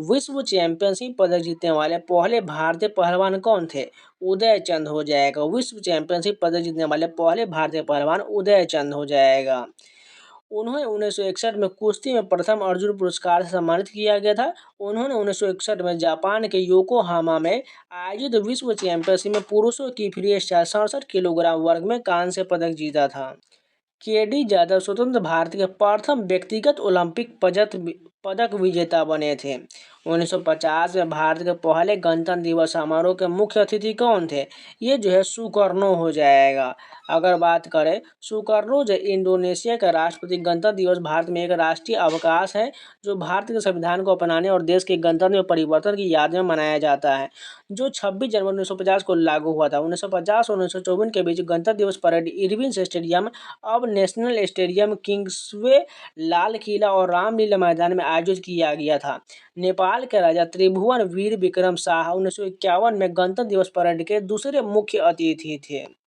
विश्व चैंपियनशिप पदक जीतने वाले पहले भारतीय पहलवान कौन थे? उदय चंद हो जाएगा। विश्व चैंपियनशिप पदक जीतने वाले पहले भारतीय पहलवान उदय चंद हो जाएगा। उन्हें 1961 में कुश्ती में प्रथम अर्जुन पुरस्कार से सम्मानित किया गया था। उन्होंने 1961 में जापान के योकोहामा में आयोजित विश्व चैंपियनशिप में पुरुषों की फ्री स्टाइल 67 किलोग्राम वर्ग में कांस्य पदक जीता था। KD यादव स्वतंत्र भारत के प्रथम व्यक्तिगत ओलंपिक पदक विजेता बने थे। 1950 में भारत के पहले गणतंत्र दिवस समारोह के मुख्य अतिथि कौन थे? ये जो है सुकर्नो हो जाएगा। अगर बात करें सुकर्नो जो इंडोनेशिया का राष्ट्रपति, गणतंत्र दिवस भारत में एक राष्ट्रीय अवकाश है जो भारत के संविधान को अपनाने और देश के गणतंत्र में परिवर्तन की याद में मनाया जाता है, जो 26 जनवरी 1950 को लागू हुआ था। 1950 और 1954 के बीच गणतंत्र दिवस परेड इरविन स्टेडियम, अब national stadium, Kingsway, Lal Qila और रामलीला मैदान में आयोजित किया गया था। नेपाल के राजा त्रिभुवन वीर विक्रम शाह 1951 में गणतंत्र दिवस परेड के दूसरे मुख्य अतिथि थे।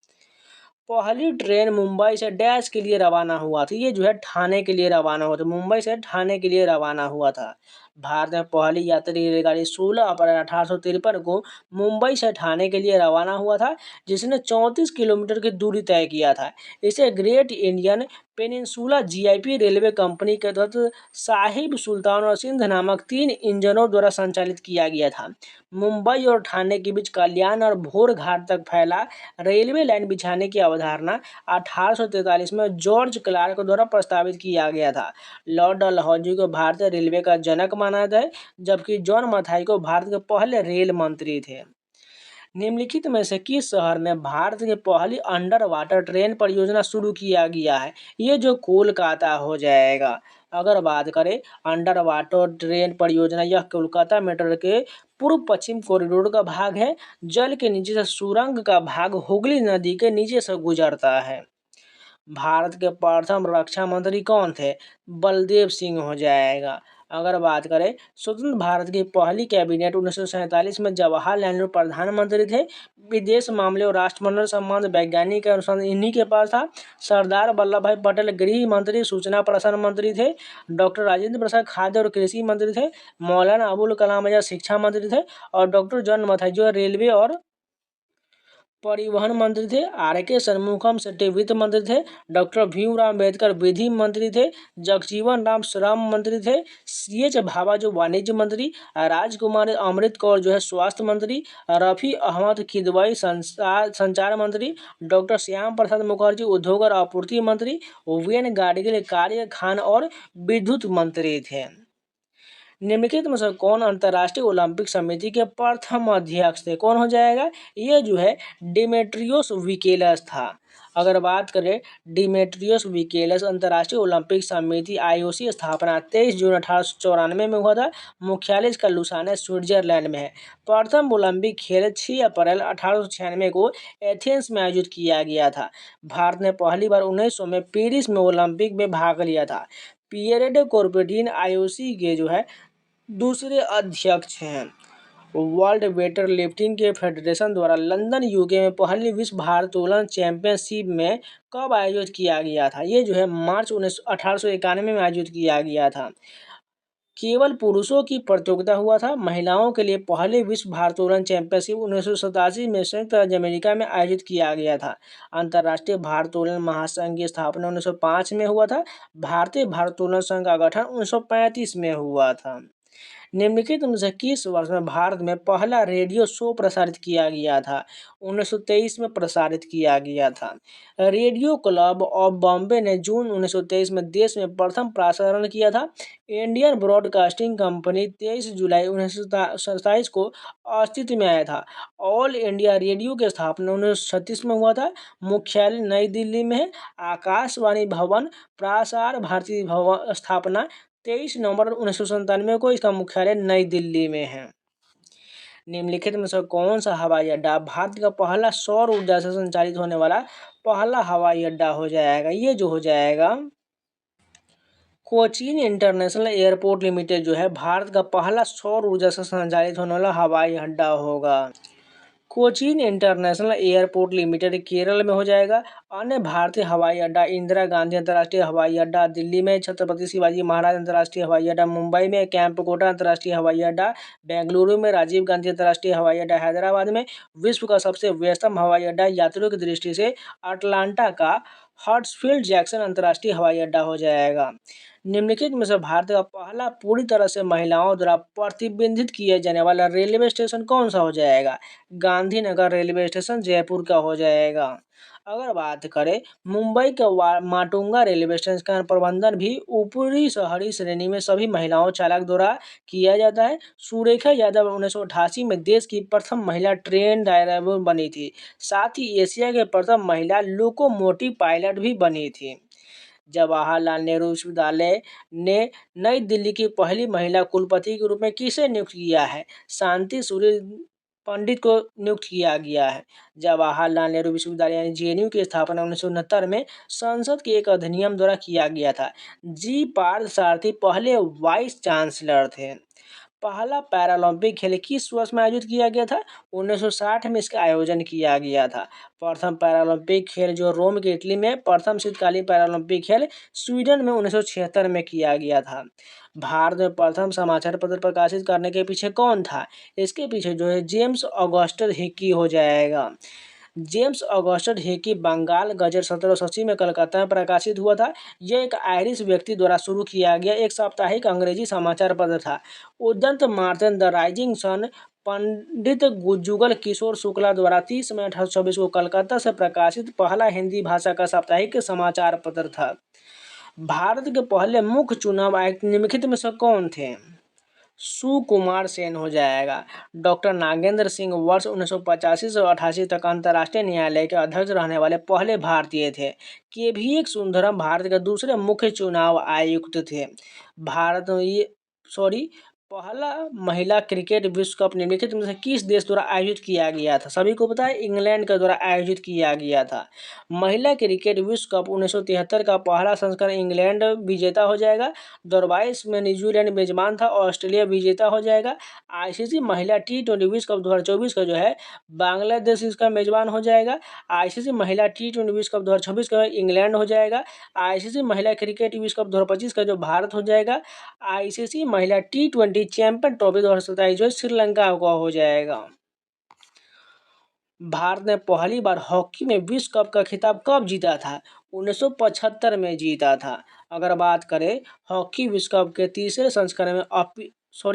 पहली ट्रेन मुंबई से डैश के लिए रवाना हुआ था। ये जो है ठाणे के लिए रवाना हुआ था, मुंबई से ठाणे के लिए रवाना हुआ था। भारत में पहली यात्री रेलगाड़ी 16 अप्रैल 1853 को मुंबई से ठाणे के लिए रवाना हुआ था, जिसने 34 किलोमीटर की दूरी तय किया था। इसे great Indian peninsula GIP railway company के तहत साहिब सुल्तान और सिंध नामक 3 इंजनों द्वारा संचालित किया गया था। मुंबई और ठाणे के बीच कल्याण और भोर घाट तक फैला रेलवे लाइन बिछाने की अवधारणा 1843 में जॉर्ज क्लार्क द्वारा प्रस्तावित किया गया था। लॉर्ड डलहौजी को भारतीय रेलवे का जनक माना जाता है, जबकि जॉन मथाई को भारत के पहले रेल मंत्री थे। निम्नलिखित में से किस शहर में भारत की पहली अंडर वाटर ट्रेन परियोजना शुरू किया गया है? ये जो कोलकाता हो जाएगा। अगर बात करें अंडर वाटर ट्रेन परियोजना, यह कोलकाता मेट्रो के पूर्व पश्चिम कॉरिडोर का भाग है। जल के नीचे से सुरंग का भाग हुगली नदी के नीचे से गुजरता है। भारत के प्रथम रक्षा मंत्री कौन थे? बलदेव सिंह हो जाएगा। अगर बात करें स्वतंत्र भारत की पहली कैबिनेट 1947 में जवाहरलाल नेहरू प्रधानमंत्री थे। विदेश मामले और राष्ट्रमंडल संबंध वैज्ञानिक के अनुसार इन्हीं के पास था। सरदार वल्लभ भाई पटेल गृह मंत्री, सूचना प्रसारण मंत्री थे। डॉक्टर राजेंद्र प्रसाद खाद्य और कृषि मंत्री थे। मौलाना अबुल कलाम आजाद शिक्षा मंत्री थे। और डॉक्टर जॉन मथाई जो रेलवे और परिवहन मंत्री थे। आर के शनमुखम शेट्टी वित्त मंत्री थे। डॉक्टर भीमराव अम्बेडकर विधि मंत्री थे। जगजीवन राम श्रम मंत्री थे। सी एच भाभा जो वाणिज्य मंत्री। राजकुमारी अमृत कौर जो है स्वास्थ्य मंत्री। रफी अहमद किदवई संचार मंत्री। डॉक्टर श्याम प्रसाद मुखर्जी उद्योग और आपूर्ति मंत्री। वीएन गाडगिल कार्य खान और विद्युत मंत्री थे। निम्नलिखित में से कौन अंतर्राष्ट्रीय ओलंपिक समिति के प्रथम अध्यक्ष थे? कौन हो जाएगा? ये जो है डिमेट्रियोस विकेलस था। अगर बात करें डिमेट्रियोस विकेलस अंतर्राष्ट्रीय ओलंपिक समिति आईओसी स्थापना 23 जून 1894 में हुआ था। मुख्यालय इसका लुसाने स्विट्जरलैंड में है। प्रथम ओलंपिक खेल 6 अप्रैल 1896 को एथेंस में आयोजित किया गया था। भारत ने पहली बार 1900 में पेरिस में ओलंपिक में भाग लिया था। पियरे डे कूबरटीन आईओसी के जो है दूसरे अध्यक्ष हैं। वर्ल्ड वेटर लिफ्टिंग के फेडरेशन द्वारा लंदन यूके में पहली विश्व भारोत्तोलन चैंपियनशिप में कब आयोजित किया गया था? ये जो है मार्च 1891 में आयोजित किया गया था। केवल पुरुषों की प्रतियोगिता हुआ था। महिलाओं के लिए पहले विश्व भारोत्तोलन चैंपियनशिप 1987 में संयुक्त राज्य अमेरिका में आयोजित किया गया था। अंतर्राष्ट्रीय भारोत्तोलन महासंघ की स्थापना 1905 में हुआ था। भारतीय भारोत्तोलन संघ का गठन 1935 में हुआ था। निम्नलिखित में से किस वर्ष में भारत में पहला रेडियो शो प्रसारित किया गया था? 1923 में प्रसारित किया गया था। रेडियो क्लब ऑफ बॉम्बे ने जून 1923 में देश में प्रथम प्रसारण किया था। इंडियन ब्रॉडकास्टिंग कंपनी 23 जुलाई 1927 को अस्तित्व में आया था। ऑल इंडिया रेडियो की स्थापना 1936 में हुआ था। मुख्यालय नई दिल्ली में है। आकाशवाणी भवन प्रसार भारती भवन स्थापना 23 नवंबर 1997 को इसका मुख्यालय नई दिल्ली में है। निम्नलिखित में से कौन सा हवाई अड्डा भारत का पहला सौर ऊर्जा से संचालित होने वाला पहला हवाई अड्डा हो जाएगा? ये जो हो जाएगा कोचीन इंटरनेशनल एयरपोर्ट लिमिटेड जो है भारत का पहला सौर ऊर्जा से संचालित होने वाला हवाई अड्डा होगा। Cochin international airport limited Kerala में हो जाएगा। अन्य भारतीय हवाई अड्डा इंदिरा गांधी अंतर्राष्ट्रीय हवाई अड्डा दिल्ली में, छत्रपति शिवाजी महाराज अंतर्राष्ट्रीय हवाई अड्डा मुंबई में, कैंपकोटा अंतर्राष्ट्रीय हवाई अड्डा बेंगलुरु में, राजीव गांधी अंतर्राष्ट्रीय हवाई अड्डा हैदराबाद में, विश्व का सबसे व्यस्तम हवाई अड्डा यात्रियों की दृष्टि से अटलांटा का हर्ट्सफील्ड जैक्सन अंतर्राष्ट्रीय हवाई अड्डा हो जाएगा। निम्नलिखित में से भारत का पहला पूरी तरह से महिलाओं द्वारा प्रतिबंधित किए जाने वाला रेलवे स्टेशन कौन सा हो जाएगा? गांधीनगर रेलवे स्टेशन जयपुर का हो जाएगा। अगर बात करें मुंबई के माटुंगा रेलवे स्टेशन का प्रबंधन भी ऊपरी शहरी श्रेणी में सभी महिलाओं चालक द्वारा किया जाता है। सुरेखा यादव 1988 में देश की प्रथम महिला ट्रेन ड्राइवर बनी थी। साथ ही एशिया के प्रथम महिला लोकोमोटिव पायलट भी बनी थी। जवाहरलाल नेहरू विश्वविद्यालय ने नई दिल्ली की पहली महिला कुलपति के रूप में किसे नियुक्त किया है? शांति सूर्य पंडित को नियुक्त किया गया है। जवाहरलाल नेहरू विश्वविद्यालय यानी जेएनयू की स्थापना 1969 में संसद के एक अधिनियम द्वारा किया गया था। जी पार्थ सारथी पहले वाइस चांसलर थे। पहला पैरालंपिक खेल किस वर्ष में आयोजित किया गया था? 1960 में इसका आयोजन किया गया था। प्रथम पैरालंपिक खेल जो रोम के इटली में, प्रथम शीतकालीन पैरालंपिक खेल स्वीडन में 1976 में किया गया था। भारत में प्रथम समाचार पत्र प्रकाशित करने के पीछे कौन था? इसके पीछे जो है जेम्स ऑगस्टस हिकी हो जाएगा। James Augustus Hicky Bengal gazette 1780 में कलकत्ता में प्रकाशित हुआ था। यह एक आयरिश व्यक्ति द्वारा शुरू किया गया एक साप्ताहिक अंग्रेजी समाचार पत्र था। उदंत मार्तन द राइजिंग सन पंडित जुगल किशोर शुक्ला द्वारा 30 मई 1826 को कलकत्ता से प्रकाशित पहला हिंदी भाषा का साप्ताहिक समाचार पत्र था। भारत के पहले मुख्य चुनाव आयुक्त निम्नलिखित में से कौन थे? सुकुमार सेन हो जाएगा। डॉक्टर नागेंद्र सिंह वर्ष 1985 से 88 तक अंतर्राष्ट्रीय न्यायालय के अध्यक्ष रहने वाले पहले भारतीय थे। केवीएक सुंदरम भारत के दूसरे मुख्य चुनाव आयुक्त थे। पहला महिला क्रिकेट विश्व कप निम्नलिखित में से किस देश द्वारा आयोजित किया गया था? सभी को पता है, इंग्लैंड के द्वारा आयोजित किया गया था। महिला क्रिकेट विश्व कप 1973 का पहला संस्करण इंग्लैंड विजेता हो जाएगा। 2022 में न्यूजीलैंड मेजबान था, ऑस्ट्रेलिया विजेता हो जाएगा। आईसीसी महिला T20 विश्व कप 2024 का जो है बांग्लादेश इसका मेजबान हो जाएगा। आईसीसी महिला T20 विश्व कप 2026 का इंग्लैंड हो जाएगा। आईसीसी महिला क्रिकेट विश्व कप 2025 का जो भारत हो जाएगा। आईसीसी महिला T20 चैंपियन ट्रॉफी 2027 जो श्रीलंका का हो जाएगा। भारत ने पहली बार हॉकी में विश्व कप का खिताब कब जीता था? 1975 में जीता था। अगर बात करें हॉकी विश्व कप के तीसरे संस्करण में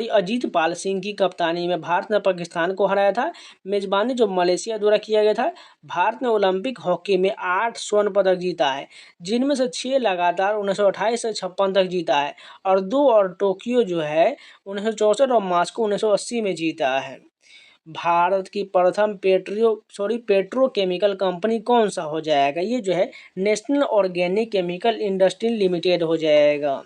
अजीत पाल सिंह की कप्तानी में भारत ने पाकिस्तान को हराया था। मेजबानी जो मलेशिया द्वारा किया गया था। भारत ने ओलंपिक हॉकी में 8 स्वर्ण पदक जीता है, जिनमें से 6 लगातार 1928 से 56 तक जीता है और 2 और टोक्यो जो है 1964 और मॉस्को 1980 में जीता है। भारत की प्रथम पेट्रोकेमिकल कंपनी कौन सा हो जाएगा? ये जो है national organic chemical industry limited हो जाएगा।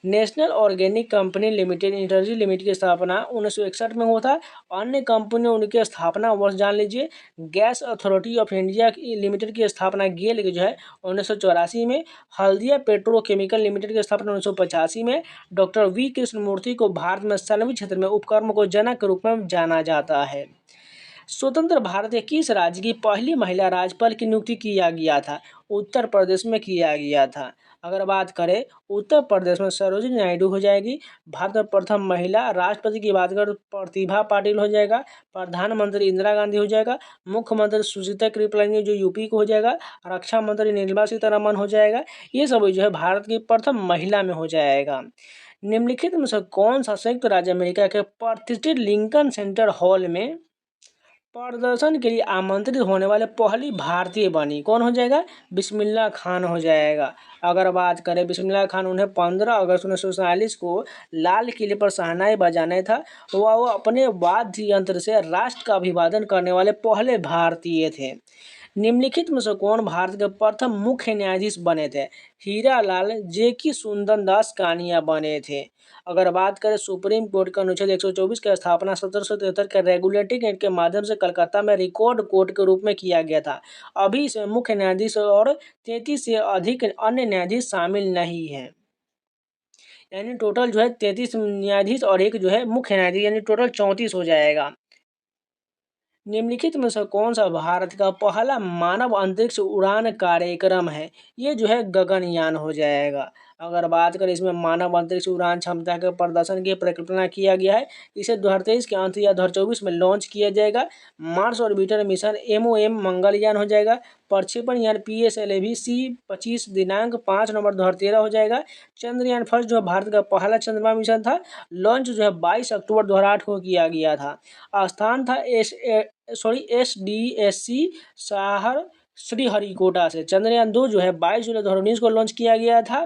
National organic company limited industry limited की स्थापना 1961 में हुआ था। अन्य कंपनियों उनकी स्थापना वर्ष जान लीजिए। Gas authority of India limited की स्थापना गेल की जो है 1984 में। हल्दिया पेट्रोकेमिकल लिमिटेड की स्थापना 1985 में। डॉक्टर वी कृष्णमूर्ति को भारत में सैन्य क्षेत्र में उपकरणों को जनक के रूप में जाना जाता है। स्वतंत्र भारत के किस राज्य की पहली महिला राज्यपाल की नियुक्ति किया गया था? उत्तर प्रदेश में किया गया था। अगर बात करें उत्तर प्रदेश में सरोजिनी नायडू हो जाएगी। भारत में प्रथम महिला राष्ट्रपति की बात करें प्रतिभा पाटिल हो जाएगा। प्रधानमंत्री इंदिरा गांधी हो जाएगा। मुख्यमंत्री सुशीला कृपलानी जो यूपी को हो जाएगा। रक्षा मंत्री निर्मला सीतारमण हो जाएगा। ये सब जो है भारत की प्रथम महिला में हो जाएगा। निम्नलिखित में से कौन सा संयुक्त राज्य अमेरिका के प्रतिष्ठित लिंकन सेंटर हॉल में प्रदर्शन के लिए आमंत्रित होने वाले पहली भारतीय बनी? कौन हो जाएगा? बिस्मिल्लाह खान हो जाएगा। अगर बात करें बिस्मिल्लाह खान, उन्हें 15 अगस्त 1947 को लाल किले पर शहनाई बजाना था। वह अपने वाद्य यंत्र से राष्ट्र का अभिवादन करने वाले पहले भारतीय थे। निम्नलिखित में से कौन भारत के प्रथम मुख्य न्यायाधीश बने थे? हीरालाल जेकी सुंदर दास कानिया बने थे। अगर बात करें सुप्रीम कोर्ट का अनुच्छेद 124 की स्थापना 1773 के रेगुलेटिंग एक्ट के माध्यम से कलकत्ता में रिकॉर्ड कोर्ट के रूप में किया गया था। अभी इसमें मुख्य न्यायाधीश और 33 से अधिक अन्य न्यायाधीश शामिल नहीं है। यानी टोटल जो है 33 न्यायाधीश और एक जो है मुख्य न्यायाधीश, यानी टोटल 34 हो जाएगा। निम्नलिखित में से कौन सा भारत का पहला मानव अंतरिक्ष उड़ान कार्यक्रम है? ये जो है गगनयान हो जाएगा। अगर बात करें इसमें मानव अंतरिक्ष उड़ान क्षमता के प्रदर्शन की परिकल्पना किया गया है। इसे 2023 के अंत या 2024 में लॉन्च किया जाएगा। Mars orbiter mission MOM Mangalyaan हो जाएगा। प्रक्षेपण यान PSLV C-25 दिनांक 5 नवंबर 2013 हो जाएगा। चंद्रयान फर्स्ट जो भारत का पहला चंद्रमा मिशन था। लॉन्च जो है 22 अक्टूबर 2008 को किया गया था। स्थान था SDSC शहर श्रीहरिकोटा से। चंद्रयान 2 जो है 22 जुलाई 2019 को लॉन्च किया गया था।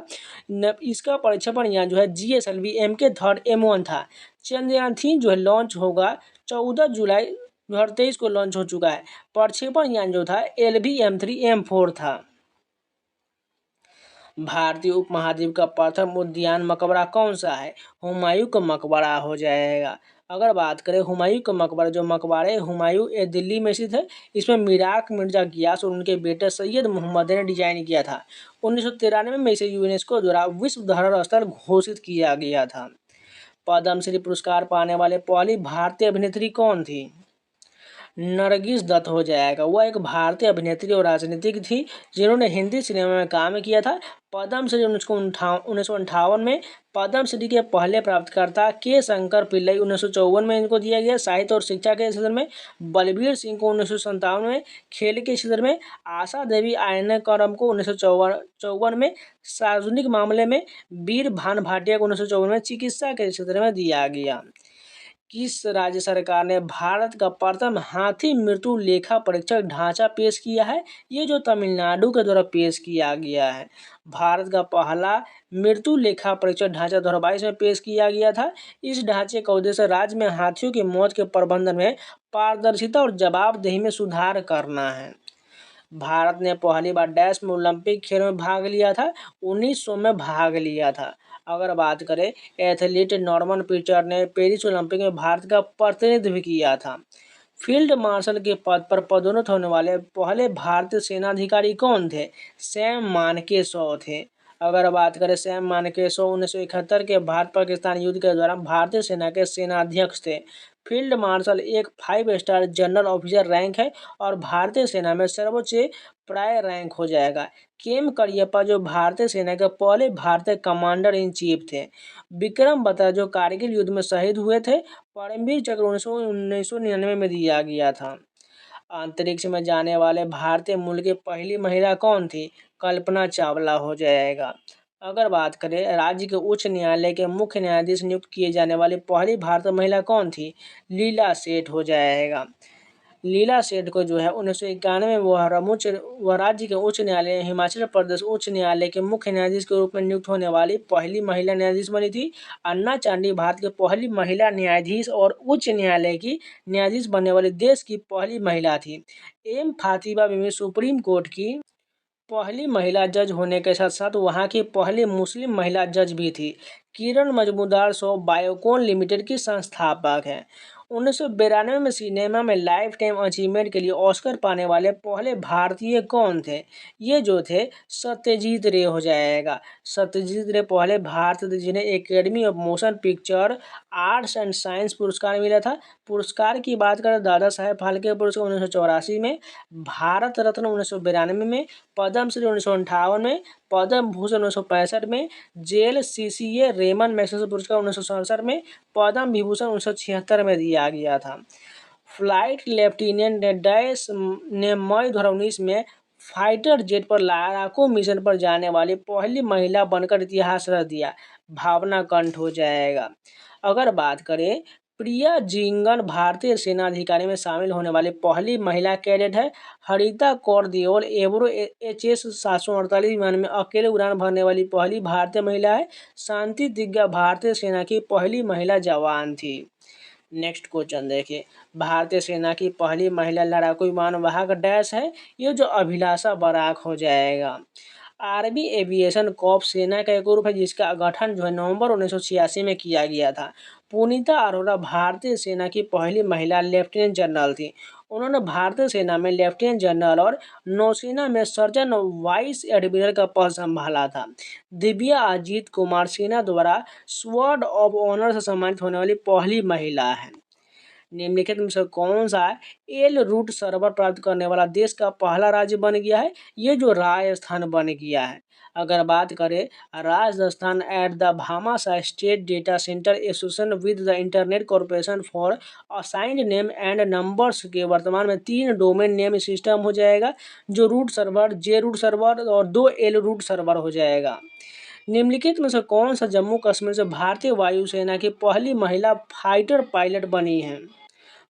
इसका प्रक्षेपण यान जो है GSLV MK3 M1 था। चंद्रयान 3 जो है लॉन्च होगा 14 जुलाई 2023 को लॉन्च हो चुका है। प्रक्षेपण यान जो था LV-M3 M4 था। भारतीय उपमहाद्वीप का प्रथम उद्यान मकबरा कौन सा है? हुमायूं का मकबरा हो जाएगा। अगर बात करें हुमायूं का मकबरा, जो मकबरे हुमायूं ये दिल्ली में स्थित है। इसमें मिराक मिर्जा गियास और उनके बेटे सैयद मोहम्मद ने डिजाइन किया था। 1993 में इसे यूनेस्को द्वारा विश्व धरोहर स्थल घोषित किया गया था। पद्मश्री पुरस्कार पाने वाले पहली भारतीय अभिनेत्री कौन थी? नरगिस दत्त हो जाएगा। वह एक भारतीय अभिनेत्री और राजनीतिक थी जिन्होंने हिंदी सिनेमा में काम किया था। पद्मश्री 1958 में, पद्मश्री के पहले प्राप्तकर्ता के शंकर पिल्लई 1954 में इनको दिया गया। साहित्य और शिक्षा के क्षेत्र में बलबीर सिंह को 1957 में, खेल के क्षेत्र में आशा देवी आयनकरम को 1954 में, सार्वजनिक मामले में वीर भान भाटिया को 1954 में, चिकित्सा के क्षेत्र में दिया गया। किस राज्य सरकार ने भारत का प्रथम हाथी मृत्यु लेखा परीक्षक ढांचा पेश किया है? ये जो तमिलनाडु के द्वारा पेश किया गया है। भारत का पहला मृत्यु लेखा परीक्षक ढांचा 2022 में पेश किया गया था। इस ढांचे का उद्देश्य राज्य में हाथियों की मौत के प्रबंधन में पारदर्शिता और जवाबदेही में सुधार करना है। भारत ने पहली बार डैश में ओलंपिक खेलों में भाग लिया था? 1900 में भाग लिया था। अगर बात करें, एथलीट नॉर्मन पिचर ने पेरिस ओलंपिक में भारत का प्रतिनिधित्व किया था। फील्ड मार्शल के पद पर पदोन्नत होने वाले पहले भारतीय सेनाधिकारी कौन थे? सैम मानेकशॉ थे। अगर बात करें, सैम मानेकशॉ 1971 के भारत पाकिस्तान युद्ध के दौरान भारतीय सेना के सेनाध्यक्ष थे। फील्ड मार्शल एक 5 स्टार जनरल ऑफिसर रैंक है और भारतीय सेना में सर्वोच्च प्राय रैंक हो जाएगा। केम करियप्पा जो भारतीय सेना के पहले भारतीय कमांडर इन चीफ थे। विक्रम बत्रा जो कारगिल युद्ध में शहीद हुए थे। परमवीर चक्र 1999 में दिया गया था। अंतरिक्ष में जाने वाले भारतीय मूल की पहली महिला कौन थी? कल्पना चावला हो जाएगा। अगर बात करें, राज्य के उच्च न्यायालय के मुख्य न्यायाधीश नियुक्त किए जाने वाली पहली भारतीय महिला कौन थी? लीला सेठ हो जाएगा। लीला सेठ को जो है 1991 में वह राज्य के उच्च न्यायालय हिमाचल प्रदेश उच्च न्यायालय के मुख्य न्यायाधीश के रूप में नियुक्त होने वाली पहली महिला न्यायाधीश बनी थी। अन्ना चांडी भारत की पहली महिला न्यायाधीश और उच्च न्यायालय की न्यायाधीश बनने वाली देश की पहली महिला थी। एम फातिमा बीबी सुप्रीम कोर्ट की पहली महिला जज होने के साथ साथ वहां की पहली मुस्लिम महिला जज भी थी। किरण मजमूदार बायोकॉन लिमिटेड की संस्थापक हैं। 1992 में सिनेमा में लाइफ टाइम अचीवमेंट के लिए ऑस्कर पाने वाले पहले भारतीय कौन थे? ये जो थे सत्यजीत रे हो जाएगा। सत्यजीत रे पहले भारतीय थे जिन्हें academy of motion picture arts and science पुरस्कार मिला था। पुरस्कार की बात करें, दादा साहेब फाल्के पुरस्कार 1984 में, भारत रत्न 1992 में, पद्मश्री 1958 में, पद्म भूषण 1965 में, JLCCA रेमन मैग्सेसे पुरस्कार 1967 में, पद्म विभूषण 1976 में दिया गया था। फ्लाइट लेफ्टिनेंट डैश ने मई 2019 में फाइटर जेट पर लड़ाकू मिशन पर जाने वाली पहली महिला बनकर इतिहास रच दिया। भावना कंठ हो जाएगा। अगर बात करें, प्रिया जिंगन भारतीय सेना अधिकारी में शामिल होने वाली पहली महिला कैडेट है। हरिता कौर देओल एवरो HS 748 विमान में अकेले उड़ान भरने वाली पहली भारतीय महिला है। शांति दिग्गा भारतीय सेना की पहली महिला जवान थी। नेक्स्ट क्वेश्चन देखिए, भारतीय सेना की पहली महिला लड़ाकू विमान वाहक डैश है। ये जो अभिलाषा बराक हो जाएगा। आर्मी एविएशन कॉर्प्स सेना का एक ग्रुप है जिसका गठन जो है नवंबर 1986 में किया गया था। पुनीता अरोरा भारतीय सेना की पहली महिला लेफ्टिनेंट जनरल थी। उन्होंने भारतीय सेना में लेफ्टिनेंट जनरल और नौसेना में सर्जन वाइस एडमिरल का पद संभाला था। दिव्या अजीत कुमार सेना द्वारा स्वॉर्ड ऑफ ऑनर से सम्मानित होने वाली पहली महिला है। निम्नलिखित में से कौन सा एल रूट सर्वर प्राप्त करने वाला देश का पहला राज्य बन गया है? ये जो राजस्थान बन गया है। अगर बात करें, Rajasthan at the Bhamashah state data centre association with the internet corporation for assigned name and numbers के वर्तमान में 3 डोमेन नेम सिस्टम हो जाएगा, जो रूट सर्वर, जे रूट सर्वर और 2 एल रूट सर्वर हो जाएगा। निम्नलिखित में से कौन सा जम्मू कश्मीर से भारतीय वायुसेना की पहली महिला फाइटर पायलट बनी है?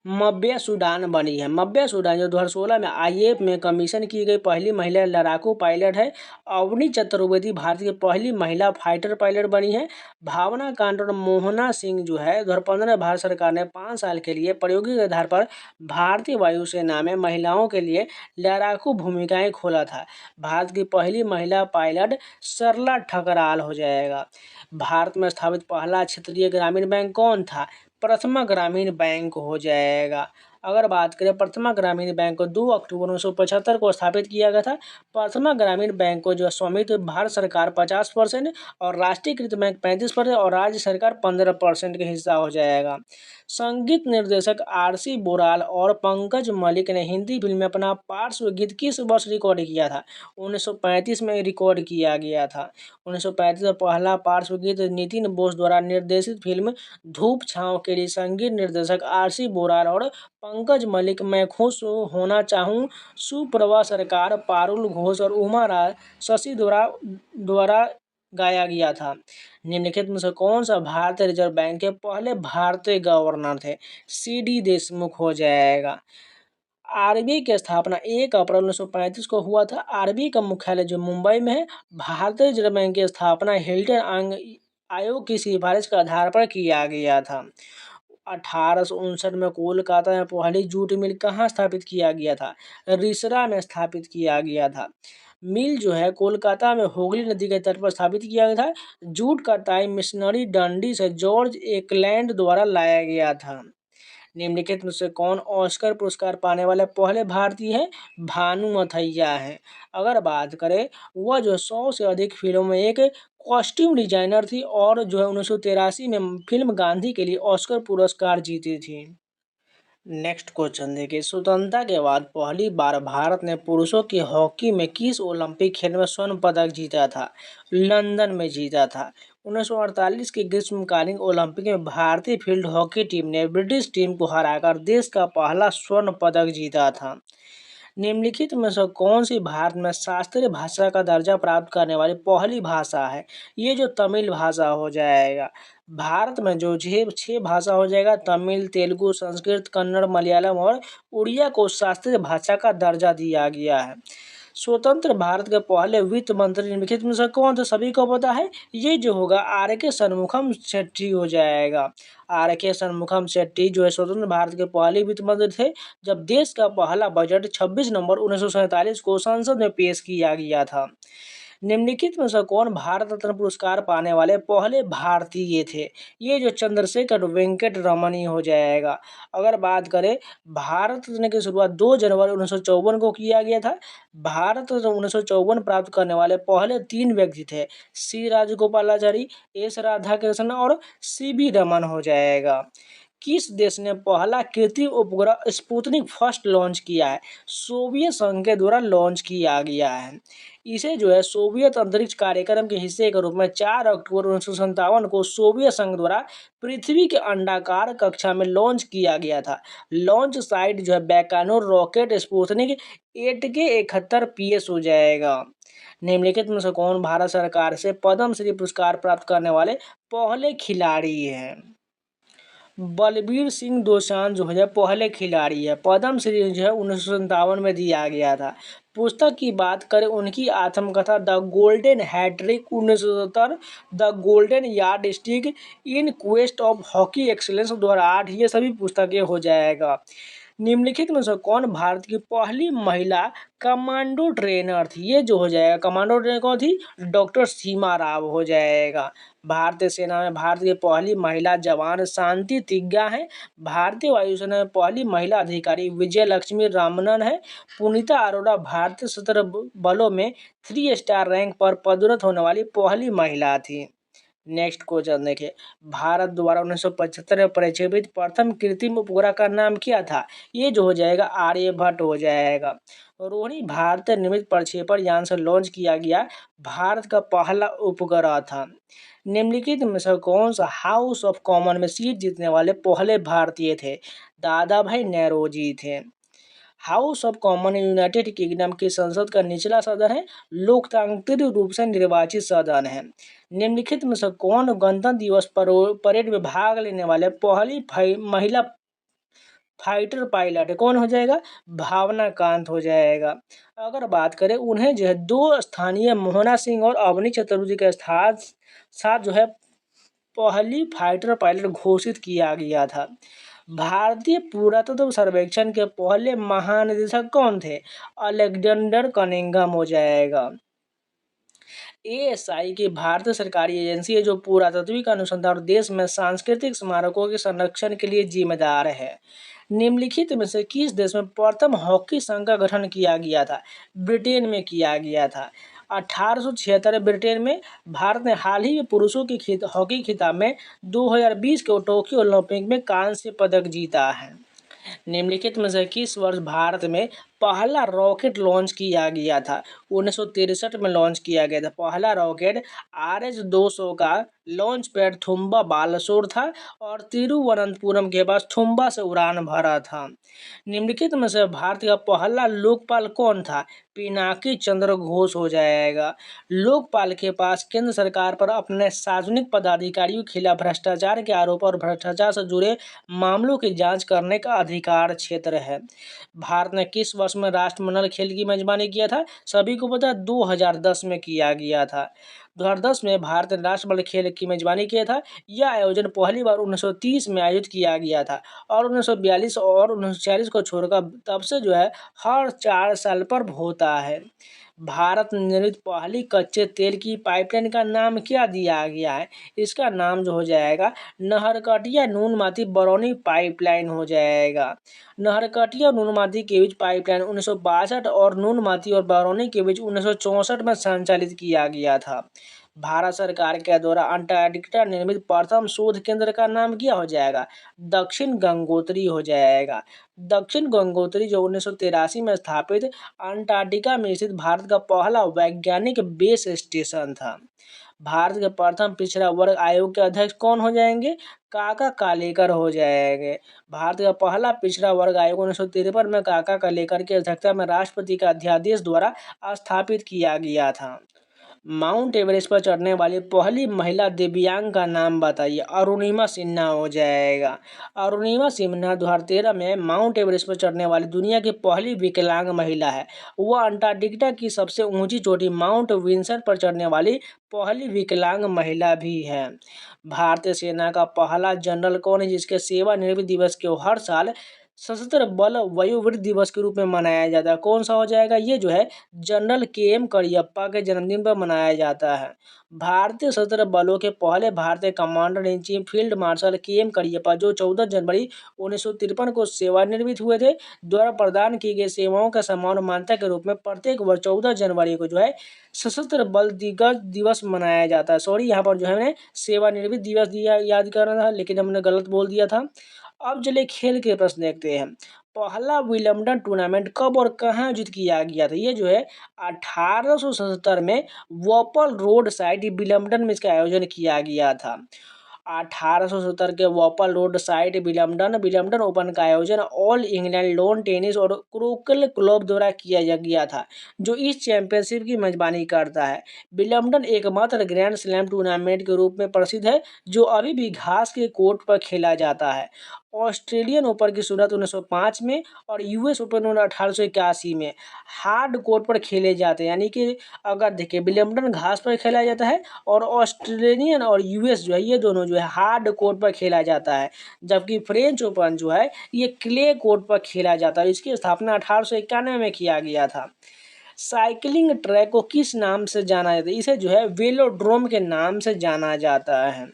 मव्या सूडान बनी है। मव्या सूडान जो 2016 में IAF में कमीशन की गई पहली महिला लड़ाकू पायलट है। अवनी चतुर्वेदी भारत की पहली महिला फाइटर पायलट बनी है। भावना कांड और मोहना सिंह जो है 2015 में भारत सरकार ने 5 साल के लिए प्रायोगिक आधार पर भारतीय वायुसेना में महिलाओं के लिए लड़ाकू भूमिकाएं खोला था। भारत की पहली महिला पायलट सरला ठकराल हो जाएगा। भारत में स्थापित पहला क्षेत्रीय ग्रामीण बैंक कौन था? प्रथमा ग्रामीण बैंक हो जाएगा। अगर बात करें प्रथमा ग्रामीण बैंक को 2 अक्टूबर 1975 को स्थापित किया गया था। प्रथमा ग्रामीण बैंक को जो स्वामित्व भारत सरकार 50% और राष्ट्रीयकृत बैंक 35% और राज्य सरकार 15% के हिस्सा हो जाएगा। संगीत निर्देशक आर.सी. बोराल और पंकज मलिक ने हिंदी फिल्म में अपना पार्श्व गीत किस वर्ष रिकॉर्ड किया था? 1935 में रिकॉर्ड किया गया था। 1935 में पहला पार्श्व गीत नितिन बोस द्वारा निर्देशित फिल्म धूप छांव के लिए संगीत निर्देशक आर.सी. बोराल और पंकज मलिक, मैं खुश होना चाहूँ, सुप्रभा सरकार, पारुल घोष और उमा शशि द्वारा गाया गया था। निम्नलिखित में से कौन सा भारतीय रिजर्व बैंक के पहले भारतीय गवर्नर थे? सी.डी. देशमुख हो जाएगा। आरबीआई की स्थापना 1 अप्रैल 1935 को हुआ था। आरबीआई का मुख्यालय जो मुंबई में है। भारतीय रिजर्व बैंक की स्थापना हिल्टन आयोग की सिफारिश के आधार पर किया गया था। 1859 में कोलकाता में पहली जूट मिल कहाँ स्थापित किया गया था? रिसरा में स्थापित किया गया था। मिल जो है कोलकाता में हुगली नदी के तट पर स्थापित किया गया था। जूट का टाई मिशनरी डंडी से जॉर्ज एकलैंड द्वारा लाया गया था। निम्नलिखित में से कौन ऑस्कर पुरस्कार पाने वाले पहले भारतीय हैं? भानु मथैया हैं। अगर बात करें वह जो 100 से अधिक फिल्मों में एक कॉस्ट्यूम डिजाइनर थी और जो है 1983 में फिल्म गांधी के लिए ऑस्कर पुरस्कार जीती थी। नेक्स्ट क्वेश्चन देखिए, स्वतंत्रता के बाद पहली बार भारत ने पुरुषों की हॉकी में किस ओलंपिक खेल में स्वर्ण पदक जीता था? लंदन में जीता था। 1948 के ग्रीष्मकालीन ओलंपिक में भारतीय फील्ड हॉकी टीम ने ब्रिटिश टीम को हराकर देश का पहला स्वर्ण पदक जीता था। निम्नलिखित में से कौन सी भारत में शास्त्रीय भाषा का दर्जा प्राप्त करने वाली पहली भाषा है? ये जो तमिल भाषा हो जाएगा। भारत में जो छह भाषा हो जाएगा, तमिल, तेलुगु, संस्कृत, कन्नड़, मलयालम और उड़िया को शास्त्रीय भाषा का दर्जा दिया गया है। स्वतंत्र भारत के पहले वित्त मंत्री निम्नलिखित में से कौन थे? सभी को पता है, ये जो होगा आर.के. शनमुखम शेट्टी हो जाएगा। आर.के. शनमुखम शेट्टी जो है स्वतंत्र भारत के पहले वित्त मंत्री थे जब देश का पहला बजट 26 नवंबर 1947 को संसद में पेश किया गया था। निम्नलिखित में से कौन भारत रत्न पुरस्कार पाने वाले पहले भारतीय थे? ये जो चंद्रशेखर वेंकट रमन हो जाएगा। अगर बात करें भारत रत्न की शुरुआत 2 जनवरी 1954 को किया गया था। भारत रत्न 1954 प्राप्त करने वाले पहले 3 व्यक्ति थे, सी राजगोपालाचारी, एस राधाकृष्णन और सी.वी. रमन हो जाएगा। किस देश ने पहला कृत्रिम उपग्रह स्पुतनिक फर्स्ट लॉन्च किया है? सोवियत संघ के द्वारा लॉन्च किया गया है। इसे जो है सोवियत अंतरिक्ष कार्यक्रम के हिस्से के रूप में 4 अक्टूबर 1957 को सोवियत संघ द्वारा पृथ्वी के अंडाकार कक्षा में लॉन्च किया गया था। लॉन्च साइट जो है बैकानूर रॉकेट स्पुतनिक 8 के 71 PS हो जाएगा। निम्नलिखित में से कौन भारत सरकार से पद्म श्री पुरस्कार प्राप्त करने वाले पहले खिलाड़ी हैं? बलबीर सिंह दोसांझ जो है पहले खिलाड़ी है। पद्म श्री जो है 1957 में दिया गया था। पुस्तक की बात करें उनकी आत्मकथा the golden hattrick 1970, the golden yardstick, in quest of hockey excellence 2008, ये सभी पुस्तकें हो जाएगा। निम्नलिखित में से कौन भारत की पहली महिला कमांडो ट्रेनर थी? ये जो हो जाएगा कमांडो ट्रेनर कौन थी? डॉक्टर सीमा राव हो जाएगा। भारतीय सेना में भारत की पहली महिला जवान शांति तिग्गा है। भारतीय वायुसेना में पहली महिला अधिकारी विजय लक्ष्मी रामनन है। पुनीता अरोड़ा भारतीय सशस्त्र बलों में 3 स्टार रैंक पर पदोन्नत होने वाली पहली महिला थी। नेक्स्ट क्वेश्चन देखिए, भारत द्वारा 1975 में प्रक्षेपित प्रथम कृत्रिम उपग्रह का नाम क्या था? ये जो हो जाएगा आर्यभट्ट हो जाएगा। रोहिणी भारतीय निर्मित प्रक्षेपण यान से लॉन्च किया गया भारत का पहला उपग्रह था। निम्नलिखित में से कौन सा हाउस ऑफ कॉमन में सीट जीतने वाले पहले भारतीय थे? दादा भाई नेरोजी थे। House of common United kingdom की संसद का निचला सदन है, लोकतांत्रिक रूप से निर्वाचित सदन है। निम्नलिखित में से कौन गणतंत्र दिवस परेड में भाग लेने वाले पहली महिला फाइटर पायलट है? कौन हो जाएगा? भावना कांत हो जाएगा। अगर बात करें उन्हें जो है 2 स्थानीय मोहना सिंह और अवनी चतुर्वेदी के साथ जो है पहली फाइटर पायलट घोषित किया गया था। भारतीय पुरातत्व सर्वेक्षण के पहले महानिदेशक कौन थे? अलेक्जेंडर कनिंघम हो जाएगा। एएसआई की भारतीय सरकारी एजेंसी है जो पुरातात्विक अनुसंधान और देश में सांस्कृतिक स्मारकों के संरक्षण के लिए जिम्मेदार है। निम्नलिखित में से किस देश में प्रथम हॉकी संघ का गठन किया गया था? ब्रिटेन में किया गया था। 1876 ब्रिटेन में। भारत ने हाल ही में पुरुषों की हॉकी खिताब में 2020 के टोक्यो ओलंपिक में कांस्य पदक जीता है। निम्नलिखित में से किस वर्ष भारत में पहला रॉकेट लॉन्च किया गया था? 1963 में लॉन्च किया गया था। पहला रॉकेट RH-200 का लॉन्च पैड थुम्बा बालसोर था और तिरुवनंतपुरम के पास थुम्बा से उड़ान भरा था। निम्नलिखित में से भारत का पहला लोकपाल कौन था? पिनाकी चंद्र घोष हो जाएगा। लोकपाल के पास केंद्र सरकार पर अपने सार्वजनिक पदाधिकारियों के खिलाफ भ्रष्टाचार के आरोप और भ्रष्टाचार से जुड़े मामलों की जांच करने का अधिकार क्षेत्र है। भारत ने किस वर्ष में राष्ट्रमंडल खेल की मेजबानी किया था? सभी को पता है 2010 में किया गया था। 2010 में भारत ने राष्ट्रमंडल खेल की मेजबानी किया था। यह आयोजन पहली बार 1930 में आयोजित किया गया था और 1942 और 1946 को छोड़कर तब से जो है हर 4 साल पर होता है। भारत निर्मित पहली कच्चे तेल की पाइपलाइन का नाम क्या दिया गया है? इसका नाम जो हो जाएगा नहरकटिया नूनमाती बरौनी पाइपलाइन हो जाएगा। नहरकटिया और नूनमाती के बीच पाइपलाइन 1962 और नूनमाती और बरौनी के बीच 1964 में संचालित किया गया था। भारत सरकार के द्वारा अंटार्कटिका निर्मित प्रथम शोध केंद्र का नाम क्या हो जाएगा? दक्षिण गंगोत्री हो जाएगा। दक्षिण गंगोत्री जो 1983 में स्थापित अंटार्कटिका में स्थित भारत का पहला वैज्ञानिक बेस स्टेशन था। भारत के प्रथम पिछड़ा वर्ग आयोग के अध्यक्ष कौन हो जाएंगे? काका कालेकर हो जाएंगे। भारत का पहला पिछड़ा वर्ग आयोग 1953 में काका कालेकर की अध्यक्षता में राष्ट्रपति के अध्यादेश द्वारा स्थापित किया गया था। माउंट एवरेस्ट पर चढ़ने वाली पहली महिला दिव्यांग का नाम बताइए। अरुणिमा सिन्हा हो जाएगा। अरुणिमा सिन्हा 2013 में माउंट एवरेस्ट पर चढ़ने वाली दुनिया की पहली विकलांग महिला है। वह अंटार्कटिका की सबसे ऊंची चोटी माउंट विंसन पर चढ़ने वाली पहली विकलांग महिला भी है। भारतीय सेना का पहला जनरल कौन है जिसके सेवानिवृत्ति दिवस को हर साल सशस्त्र बल वयोवृत्त दिवस के रूप में मनाया जाता है? कौन सा हो जाएगा? ये जो है जनरल KM करियप्पा के जन्मदिन पर मनाया जाता है। भारतीय सशस्त्र बलों के पहले भारतीय commander in chief field marshal KM Cariappa जो 14 जनवरी 1953 को सेवानिवृत्त हुए थे द्वारा प्रदान की गई सेवाओं का सम्मान मान्यता के रूप में प्रत्येक वर्ष 14 जनवरी को जो है सशस्त्र बल दिवस मनाया जाता है। सॉरी, यहाँ पर जो है मैंने सेवानिवृत्त दिवस दिया याद करना था लेकिन हमने गलत बोल दिया था। अब चलिए खेल के प्रश्न देखते हैं। पहला विंबलडन टूर्नामेंट कब और कहाँ आयोजित किया गया था? ये जो है 1877 में वॉपल रोड साइड विंबलडन में इसका आयोजन किया गया था। 1870 के वॉपल रोड साइड विंबलडन ओपन का आयोजन ऑल इंग्लैंड लॉन टेनिस और क्रोकल क्लब द्वारा किया गया था जो इस चैंपियनशिप की मेजबानी करता है। विंबलडन एकमात्र ग्रैंड स्लैम टूर्नामेंट के रूप में प्रसिद्ध है जो अभी भी घास के कोर्ट पर खेला जाता है। ऑस्ट्रेलियन ओपन की शुरुआत 1905 में और US ओपन 1881 में हार्ड कोर्ट पर खेले जाते हैं। यानी कि अगर देखिए विंबलडन घास पर खेला जाता है और ऑस्ट्रेलियन और US जो है ये दोनों जो है हार्ड कोर्ट पर खेला जाता है, जबकि फ्रेंच ओपन जो है ये क्ले कोर्ट पर खेला जाता है। इसकी स्थापना 1891 में किया गया था। साइकिलिंग ट्रैक को किस नाम से जाना जाता है? इसे जो है वेलोड्रोम के नाम से जाना जाता है।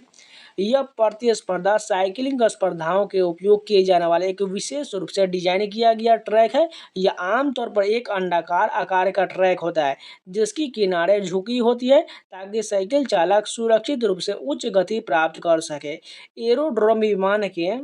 यह प्रतिस्पर्धा साइकिलिंग स्पर्धाओं के उपयोग किए जाने वाले एक विशेष रूप से डिजाइन किया गया ट्रैक है। यह आमतौर पर एक अंडाकार आकार का ट्रैक होता है जिसकी किनारे झुकी होती है ताकि साइकिल चालक सुरक्षित रूप से उच्च गति प्राप्त कर सके। एरोड्रोम विमान के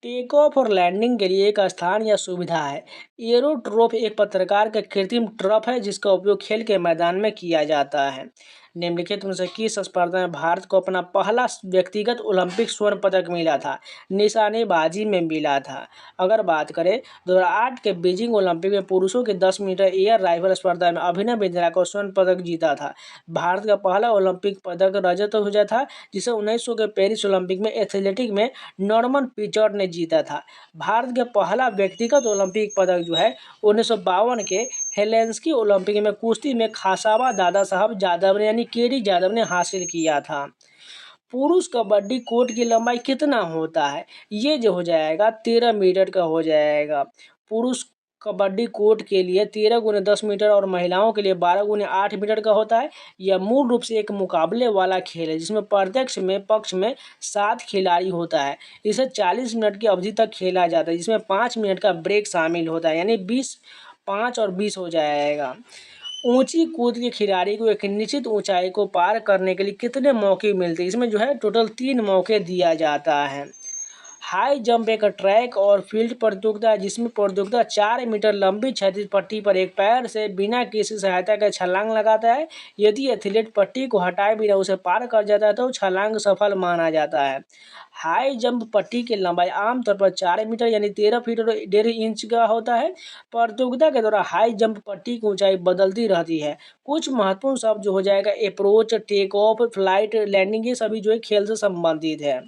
टेक ऑफ और लैंडिंग के लिए एक स्थान या सुविधा है। एरोट्रोफ एक प्रकार का कृत्रिम ट्रफ है जिसका उपयोग खेल के मैदान में किया जाता है। निम्नलिखित में से किस स्पर्धा में भारत को अपना पहला व्यक्तिगत ओलंपिक स्वर्ण पदक मिला था? निशानेबाजी में मिला था। अगर बात करें 2008 के बीजिंग ओलंपिक में पुरुषों के 10 मीटर एयर राइफल स्पर्धा में अभिनव बिंद्रा को स्वर्ण पदक जीता था। भारत का पहला ओलंपिक पदक रजत हुआ था जिसे 1900 के पेरिस ओलंपिक में एथलेटिक में नॉर्मन पिचॉट ने जीता था। भारत का पहला व्यक्तिगत ओलंपिक पदक जो है 1952 के हेलेंसिकी ओलंपिक में कुश्ती में खासावा दादा साहब यादव ने यानी KD यादव ने हासिल किया था। पुरुष कबड्डी कोर्ट की लंबाई कितना होता है? ये जो हो जाएगा 13 मीटर का हो जाएगा। पुरुष कबड्डी कोर्ट के लिए 13 × 10 मीटर और महिलाओं के लिए 12 × 8 मीटर का होता है। यह मूल रूप से एक मुकाबले वाला खेल है जिसमें प्रत्यक्ष में पक्ष में 7 खिलाड़ी होता है। इसे 40 मिनट की अवधि तक खेला जाता है जिसमें 5 मिनट का ब्रेक शामिल होता है, यानी 20, 5 और 20 हो जाएगा। ऊंची कूद के खिलाड़ी को एक निश्चित ऊंचाई को पार करने के लिए कितने मौके मिलते हैं? इसमें जो है टोटल 3 मौके दिया जाता है। हाई जंप एक ट्रैक और फील्ड प्रतियोगिता है जिसमें प्रतियोगिता 4 मीटर लंबी क्षैतिज पट्टी पर एक पैर से बिना किसी सहायता के छलांग लगाता है। यदि एथलीट पट्टी को हटाए बिना उसे पार कर जाता है तो छलांग सफल माना जाता है। हाई जंप पट्टी की लंबाई आमतौर पर 4 मीटर यानी 13 फीट और 1.5 इंच का होता है। प्रतियोगिता के दौरान हाई जंप पट्टी की ऊंचाई बदलती रहती है। कुछ महत्वपूर्ण शब्द जो हो जाएगा approach, take off, flight, landing, ये सभी जो है खेल से संबंधित है।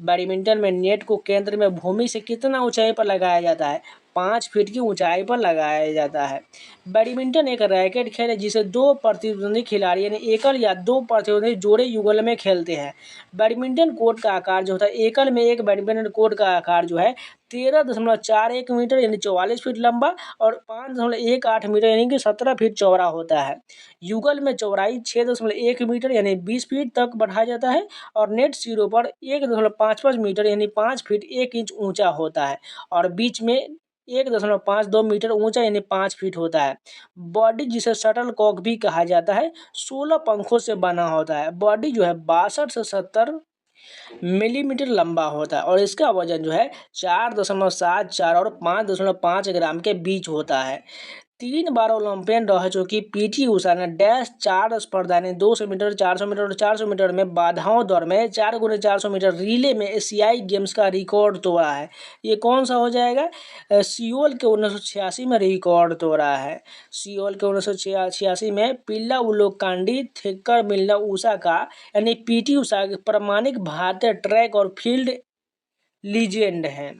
बैडमिंटन में नेट को केंद्र में भूमि से कितना ऊंचाई पर लगाया जाता है? 5 फीट की ऊंचाई पर लगाया जाता है। बैडमिंटन एक रैकेट खेल है जिसे 2 प्रतिद्वंदी खिलाड़ी यानी एकल या 2 प्रतिद्वंदी जोड़े युगल में खेलते हैं। बैडमिंटन कोर्ट का आकार जो होता है, एकल में एक बैडमिंटन कोर्ट का आकार जो है 13.41 मीटर यानी 44 फीट लंबा और 5.18 मीटर यानी कि 17 फीट चौड़ा होता है। युगल में चौड़ाई 6.1 मीटर यानी 20 फीट तक बढ़ाया जाता है और नेट सिरों पर 1.55 मीटर यानी 5 फीट 1 इंच ऊंचा होता है और बीच में 1.52 मीटर ऊंचा यानी 5 फीट होता है। बॉडी जिसे शटल कॉक भी कहा जाता है 16 पंखों से बना होता है। बॉडी जो है 62 से 70 मिलीमीटर लंबा होता है और इसका वजन जो है 4.74 और 5.5 ग्राम के बीच होता है। 3 बार ओलंपियन रह चुकी पीटी उषा ने डैश 4 स्पर्धा ने 200 मीटर, 400 मीटर और 400 मीटर में बाधाओं दौड़ में 4 × 400 मीटर रिले में एशियाई गेम्स का रिकॉर्ड तोड़ा है। ये कौन सा हो जाएगा? सियोल के 1986 में रिकॉर्ड तोड़ा है। सियोल के 1986 में पिल्ला उलोकांडी थेक्कर मिल्ला उषा का यानी पीटी उषा प्रमाणिक भारतीय ट्रैक और फील्ड लीजेंड है।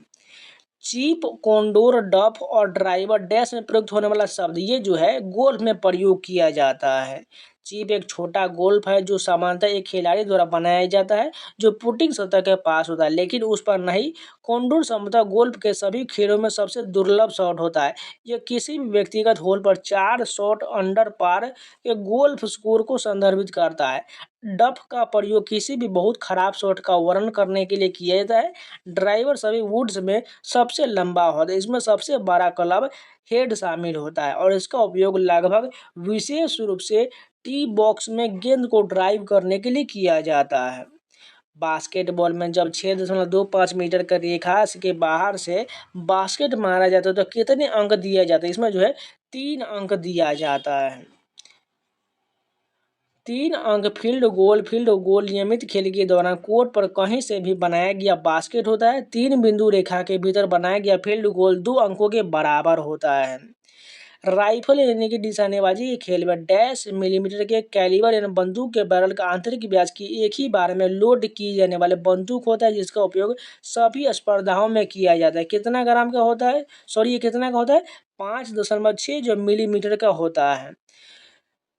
चीप, कोंडोर, डफ और ड्राइवर डैश में प्रयुक्त होने वाला शब्द ये जो है गोल्फ में प्रयोग किया जाता है। चीप एक छोटा गोल्फ है जो सामान्यतः एक खिलाड़ी द्वारा बनाया जाता है जो पुटिंग सतह के पास होता है लेकिन उस पर नहीं। कोंडोर संभवतः गोल्फ के सभी खेलों में सबसे दुर्लभ शॉट होता है। यह किसी भी व्यक्तिगत होल पर 4 शॉट अंडर पार के गोल्फ स्कोर को संदर्भित करता है। डफ का प्रयोग किसी भी बहुत खराब शॉट का वर्णन करने के लिए किया जाता है। ड्राइवर सभी वुड्स में सबसे लंबा होता है। इसमें सबसे बड़ा क्लब हेड शामिल होता है और इसका उपयोग लगभग विशेष रूप से टी बॉक्स में गेंद को ड्राइव करने के लिए किया जाता है। बास्केटबॉल में जब 6.25 मीटर का रेखा के बाहर से बास्केट मारा जाता है तो कितने अंक दिया जाता है? इसमें जो है 3 अंक दिया जाता है। 3 अंक फील्ड गोल नियमित खेल के दौरान कोर्ट पर कहीं से भी बनाया गया बास्केट होता है। 3 बिंदु रेखा के भीतर बनाया गया फील्ड गोल 2 अंकों के बराबर होता है। राइफल यानी कि निशानेबाजी के खेल में डैश मिलीमीटर के कैलिबर यानी बंदूक के बैरल का आंतरिक व्यास की एक ही बार में लोड की जाने वाले बंदूक होता है जिसका उपयोग सभी स्पर्धाओं में किया जाता है। कितना ग्राम का होता है? ये कितना का होता है? 5.6 जो मिलीमीटर का होता है।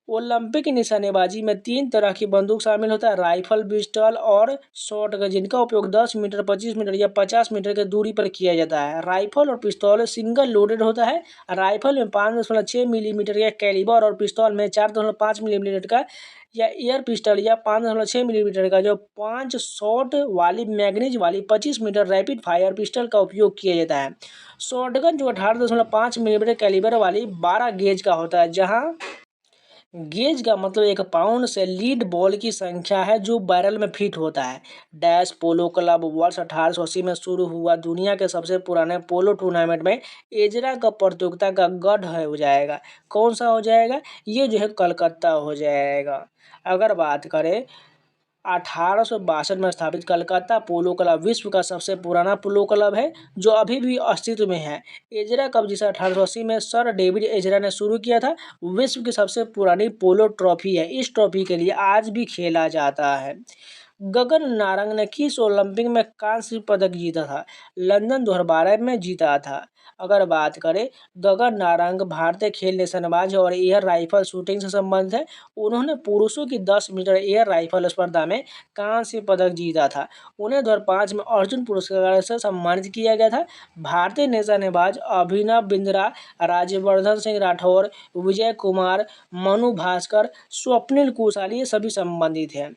ओलंपिक निशानेबाजी में 3 तरह की बंदूक शामिल होता है, राइफल, पिस्टल और शॉटगन, जिनका उपयोग 10 मीटर, 25 मीटर या 50 मीटर की दूरी पर किया जाता है। राइफल और पिस्तौल सिंगल लोडेड होता है। राइफल में 5.6 मिलीमीटर का कैलिबर और पिस्तौल में 4.5 मिलीमीटर का या एयर पिस्टल या 5.6 मिलीमीटर का जो 5 शॉट वाली मैगनीज वाली 25 मीटर रैपिड फायर पिस्टल का उपयोग किया जाता है। शॉटगन जो 18.5 मिलीमीटर कैलिबर वाली 12 गेज का होता है, जहां गेज का मतलब 1 पाउंड से लीड बॉल की संख्या है जो बैरल में फिट होता है। डैश पोलो क्लब वर्ष 1880 में शुरू हुआ दुनिया के सबसे पुराने पोलो टूर्नामेंट में एजरा का प्रतियोगिता का गढ़ है हो जाएगा। कौन सा हो जाएगा? ये जो है कलकत्ता हो जाएगा। अगर बात करें 1862 में स्थापित कलकत्ता पोलो क्लब विश्व का सबसे पुराना पोलो क्लब है जो अभी भी अस्तित्व में है। एजरा कप जिसे 1880 में सर डेविड एजरा ने शुरू किया था विश्व की सबसे पुरानी पोलो ट्रॉफी है। इस ट्रॉफी के लिए आज भी खेला जाता है। गगन नारंग ने किस ओलंपिक में कांस्य पदक जीता था? लंदन 2012 में जीता था। अगर बात करें, गगन नारंग भारतीय खेल निशानेबाज और एयर राइफल शूटिंग से संबंधित है। उन्होंने पुरुषों की 10 मीटर एयर राइफल स्पर्धा में कांस्य पदक जीता था। उन्हें 2005 में अर्जुन पुरस्कार से सम्मानित किया गया था। भारतीय निशानेबाज अभिनव बिंद्रा, राज्यवर्धन सिंह राठौर, विजय कुमार, मनु भास्कर, स्वप्निल कुशाली ये सभी संबंधित हैं।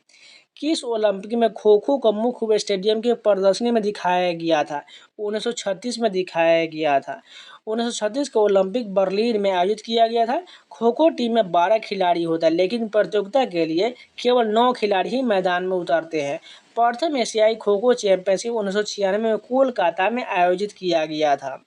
किस ओलंपिक में खो खो को मुख्य स्टेडियम के प्रदर्शनी में दिखाया गया था? 1936 में दिखाया गया था। 1936 को ओलंपिक बर्लिन में आयोजित किया गया था। खो खो टीम में 12 खिलाड़ी होता है, लेकिन प्रतियोगिता के लिए केवल 9 खिलाड़ी ही मैदान में उतरते हैं। प्रथम एशियाई खो खो चैंपियनशिप 1996 में कोलकाता में आयोजित किया गया था।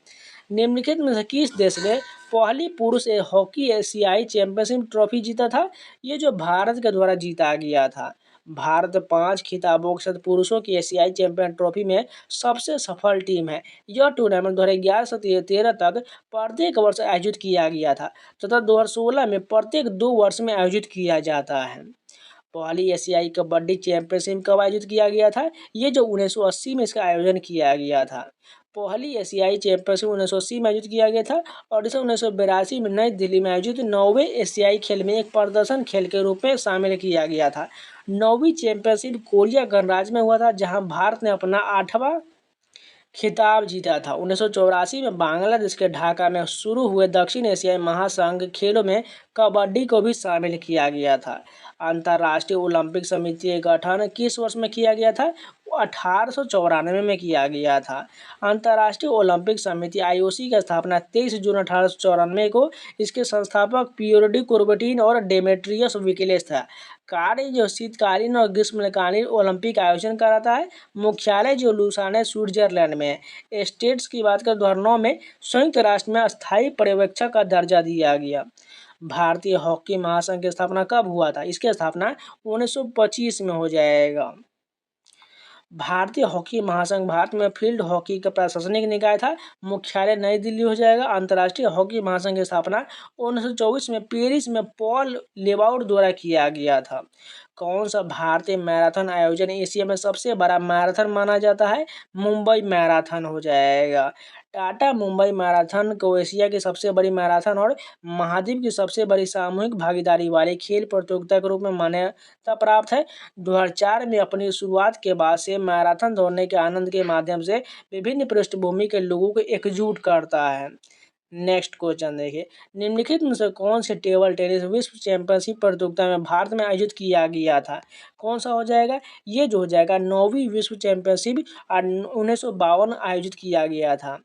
निम्नलिखित में से किस देश ने पहली पुरुष हॉकी एशियाई चैंपियनशिप ट्रॉफी जीता था? ये जो भारत के द्वारा जीता गया था। भारत 5 खिताबों के साथ पुरुषों की एशियाई चैंपियन ट्रॉफी में सबसे सफल टीम है। यह टूर्नामेंट 2011 से 2013 तक प्रत्येक वर्ष आयोजित किया गया था तथा 2016 में प्रत्येक 2 वर्ष में आयोजित किया जाता है। पहली एशियाई कबड्डी चैंपियनशिप कब आयोजित किया गया था? ये जो 1980 में इसका आयोजन किया गया था। पहली एशियाई चैंपियनशिप 1980 में आयोजित किया गया था और इसे 1982 में नई दिल्ली में आयोजित 9वें एशियाई खेल में एक प्रदर्शन खेल के रूप में शामिल किया गया था। 9वीं चैंपियनशिप कोरिया गणराज्य में हुआ था, जहां भारत ने अपना 8वां खिताब जीता था। 1984 में बांग्लादेश के ढाका में शुरू हुए दक्षिण एशियाई महासंघ खेलों में कबड्डी को भी शामिल किया गया था। अंतर्राष्ट्रीय ओलंपिक समिति का गठन किस वर्ष में किया गया था? 1894 में किया गया था। अंतर्राष्ट्रीय ओलंपिक समिति IOC की स्थापना 23 जून 1894 को। इसके संस्थापक पियोड्री कुर्बेटिन और डेमेट्रियस विकिलेस था। कार्य जो शीतकालीन और ग्रीष्मकालीन ओलंपिक आयोजन कराता है। मुख्यालय जो लुसान है, स्विट्जरलैंड में है। स्टेट्स की बात करें 2009 में संयुक्त राष्ट्र में अस्थायी पर्यवेक्षक का दर्जा दिया गया। भारतीय हॉकी महासंघ की स्थापना कब हुआ था? इसकी स्थापना 1925 में हो जाएगा। भारतीय हॉकी महासंघ भारत में फील्ड हॉकी का प्रशासनिक निकाय था। मुख्यालय नई दिल्ली हो जाएगा। अंतर्राष्ट्रीय हॉकी महासंघ की स्थापना 1924 में पेरिस में पॉल लेबाउड द्वारा किया गया था। कौन सा भारतीय मैराथन आयोजन एशिया में सबसे बड़ा मैराथन माना जाता है? मुंबई मैराथन हो जाएगा। टाटा मुंबई मैराथन को एशिया की सबसे बड़ी मैराथन और महाद्वीप की सबसे बड़ी सामूहिक भागीदारी वाली खेल प्रतियोगिता के रूप में मान्यता प्राप्त है। 2004 में अपनी शुरुआत के बाद से मैराथन दौड़ने के आनंद के माध्यम से विभिन्न पृष्ठभूमि के लोगों को एकजुट करता है। नेक्स्ट क्वेश्चन देखिए, निम्नलिखित में से कौन से टेबल टेनिस विश्व चैंपियनशिप प्रतियोगिता में भारत में आयोजित किया गया था? कौन सा हो जाएगा? ये जो हो जाएगा 9वीं विश्व चैंपियनशिप 1952 आयोजित किया गया था।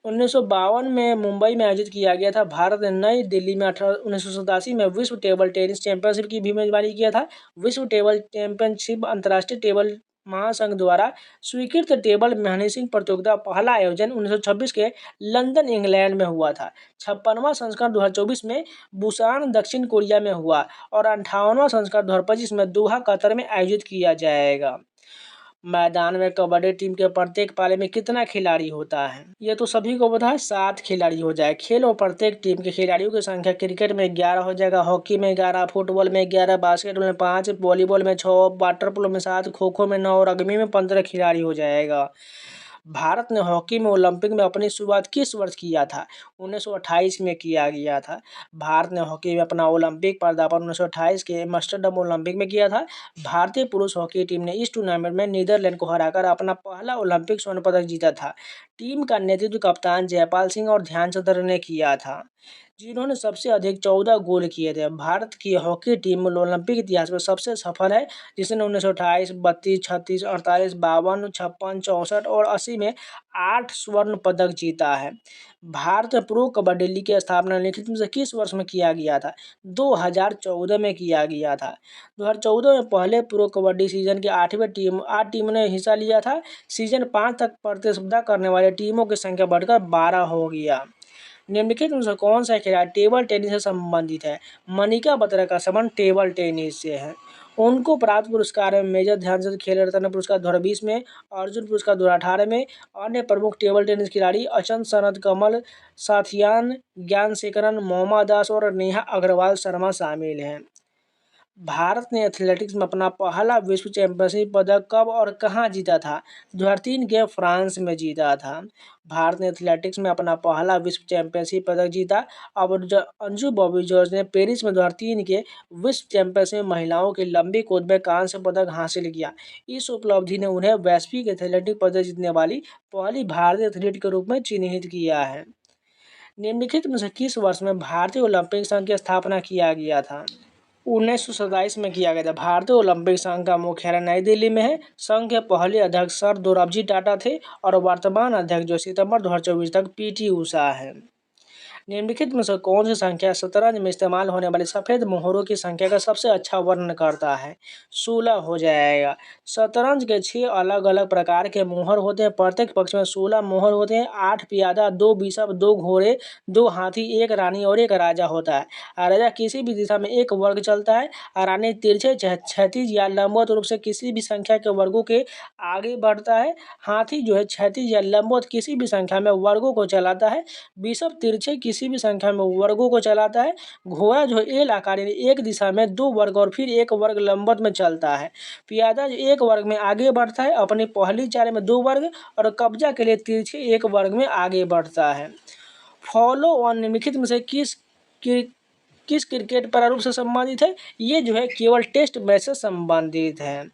1952 में मुंबई में आयोजित किया गया था। भारत ने नई दिल्ली में 1987 में विश्व टेबल टेनिस चैंपियनशिप की भी मेजबानी किया था। विश्व टेबल चैंपियनशिप अंतर्राष्ट्रीय टेबल महासंघ द्वारा स्वीकृत टेबल टेनिस प्रतियोगिता पहला आयोजन 1926 के लंदन इंग्लैंड में हुआ था। 56वां संस्करण 2024 में बुसान दक्षिण कोरिया में हुआ और 58वां संस्करण 2025 में दोहा कतर में आयोजित किया जाएगा। मैदान में कबड्डी टीम के प्रत्येक पाले में कितना खिलाड़ी होता है? ये तो सभी को पता है, 7 खिलाड़ी हो जाए। खेल और प्रत्येक टीम के खिलाड़ियों की संख्या क्रिकेट में 11 हो जाएगा, हॉकी में 11, फुटबॉल में 11, बास्केटबॉल में 5, वॉलीबॉल में 6, वाटर पोलो में 7, खो खो में 9, रग्बी में 15 खिलाड़ी हो जाएगा। भारत ने हॉकी में ओलंपिक में अपनी शुरुआत किस वर्ष किया था? 1928 में किया गया था। भारत ने हॉकी में अपना ओलंपिक पदार्पण 1928 के एम्स्टर्डम ओलंपिक में किया था। भारतीय पुरुष हॉकी टीम ने इस टूर्नामेंट में नीदरलैंड को हराकर अपना पहला ओलंपिक स्वर्ण पदक जीता था। टीम का नेतृत्व कप्तान जयपाल सिंह और ध्यानचंद ने किया था, जिन्होंने सबसे अधिक 14 गोल किए थे। भारत की हॉकी टीम ओलंपिक इतिहास में सबसे सफल है, जिसने 1928, 32, 36, 48, 52, 56, 64 और 80 में 8 स्वर्ण पदक जीता है। भारत प्रो कबड्डी लीग की स्थापना निम्नलिखित में से किस वर्ष में किया गया था? 2014 में किया गया था। 2014 में पहले प्रो कबड्डी सीजन की 8 टीमों ने हिस्सा लिया था। सीजन 5 तक प्रतिस्पर्धा करने वाली टीमों की संख्या बढ़कर 12 हो गया। निम्नलिखित में से कौन सा खिलाड़ी टेबल टेनिस से संबंधित है? मनिका बत्रा का संबंध टेबल टेनिस से है। उनको प्राप्त पुरस्कार में मेजर ध्यानचंद खेल रत्न पुरस्कार 2020 में, अर्जुन पुरस्कार 2018 में। अन्य प्रमुख टेबल टेनिस खिलाड़ी अचंत सनत, कमल साथियान, ज्ञानशेखरन, मोहम्मद दास और नेहा अग्रवाल शर्मा शामिल हैं। भारत ने एथलेटिक्स में अपना पहला विश्व चैंपियनशिप पदक कब और कहाँ जीता था? 2003 के फ्रांस में जीता था। भारत ने एथलेटिक्स में अपना पहला विश्व चैंपियनशिप पदक जीता। अब अंजू बॉबी जॉर्ज ने पेरिस में 2003 के विश्व चैंपियनशिप में महिलाओं की लंबी कूद में कांस्य पदक हासिल किया। इस उपलब्धि ने उन्हें वैश्विक एथलेटिक पदक जीतने वाली पहली भारतीय एथलीट के रूप में चिन्हित किया है। निम्नलिखित में से किस वर्ष में भारतीय ओलंपिक संघ की स्थापना किया गया था? 1927 में किया गया था। भारतीय ओलंपिक संघ का मुख्यालय नई दिल्ली में है। संघ के पहले अध्यक्ष सर दोराबजी टाटा थे और वर्तमान अध्यक्ष जो सितंबर 2024 तक पीटी उषा है। निम्नलिखित में से कौन सी संख्या शतरंज में इस्तेमाल होने वाले सफ़ेद मोहरों की संख्या का सबसे अच्छा वर्णन करता है? 16 हो जाएगा। शतरंज के 6 अलग अलग प्रकार के मोहर होते हैं। प्रत्येक पक्ष में 16 मोहर होते हैं। 8 प्यादा, 2 बिशप, 2 घोड़े, 2 हाथी, 1 रानी और 1 राजा होता है। राजा किसी भी दिशा में एक वर्ग चलता है। रानी तिरछे, क्षैतिज या लंबवत रूप से किसी भी संख्या के वर्गों के आगे बढ़ता है। हाथी जो है क्षैतिज या लंबवत किसी भी संख्या में वर्गों को चलाता है। बिशप तिरछे किसी भी संख्या में वर्गों को चलाता है। घोड़ा जो एल आकार यानी एक दिशा में 2 वर्ग और फिर 1 वर्ग लंबवत में चलता है। प्यादा जो 1 वर्ग में आगे बढ़ता है, अपनी पहली चाल में 2 वर्ग और कब्जा के लिए तिरछे 1 वर्ग में आगे बढ़ता है। फॉलो ऑन निम्नलिखित में से किस क्रिकेट प्रारूप से संबंधित है? ये जो है केवल टेस्ट मैच से संबंधित है।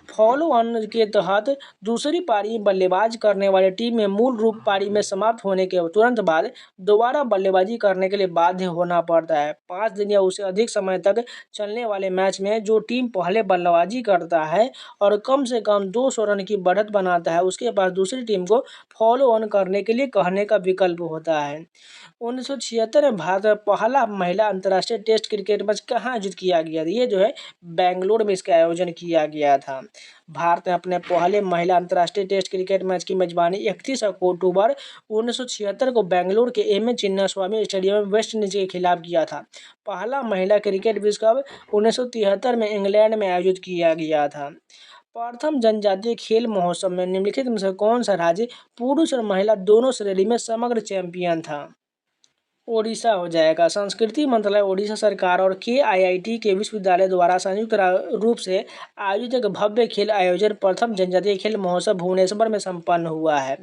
फॉलो ऑन के तहत दूसरी पारी में बल्लेबाज करने वाली टीम में मूल रूप पारी में समाप्त होने के तुरंत बाद दोबारा बल्लेबाजी करने के लिए बाध्य होना पड़ता है। 5 दिन या उससे अधिक समय तक चलने वाले मैच में जो टीम पहले बल्लेबाजी करता है और कम से कम 200 रन की बढ़त बनाता है, उसके पास दूसरी टीम को फॉलो ऑन करने के लिए कहने का विकल्प होता है। 1976 में भारत में पहला महिला अंतर्राष्ट्रीय टेस्ट क्रिकेट मैच कहाँ आयोजित किया गया था? ये जो है बेंगलुरु में इसका आयोजन किया गया था। भारत ने अपने पहले महिला अंतर्राष्ट्रीय टेस्ट क्रिकेट मैच की मेजबानी 31 अक्टूबर 1976 को बेंगलुरु के एम ए चिन्नास्वामी स्टेडियम में वेस्ट इंडीज के खिलाफ किया था। पहला महिला क्रिकेट विश्व कप 1973 में इंग्लैंड में आयोजित किया गया था। प्रथम जनजातीय खेल महोत्सव में निम्नलिखित में से कौन सा राज्य पुरुष और महिला दोनों श्रेणी में समग्र चैंपियन था? ओडिशा हो जाएगा। संस्कृति मंत्रालय, ओडिशा सरकार और KIIT के विश्वविद्यालय द्वारा संयुक्त रूप से आयोजित एक भव्य खेल आयोजन प्रथम जनजातीय खेल महोत्सव भुवनेश्वर में संपन्न हुआ है।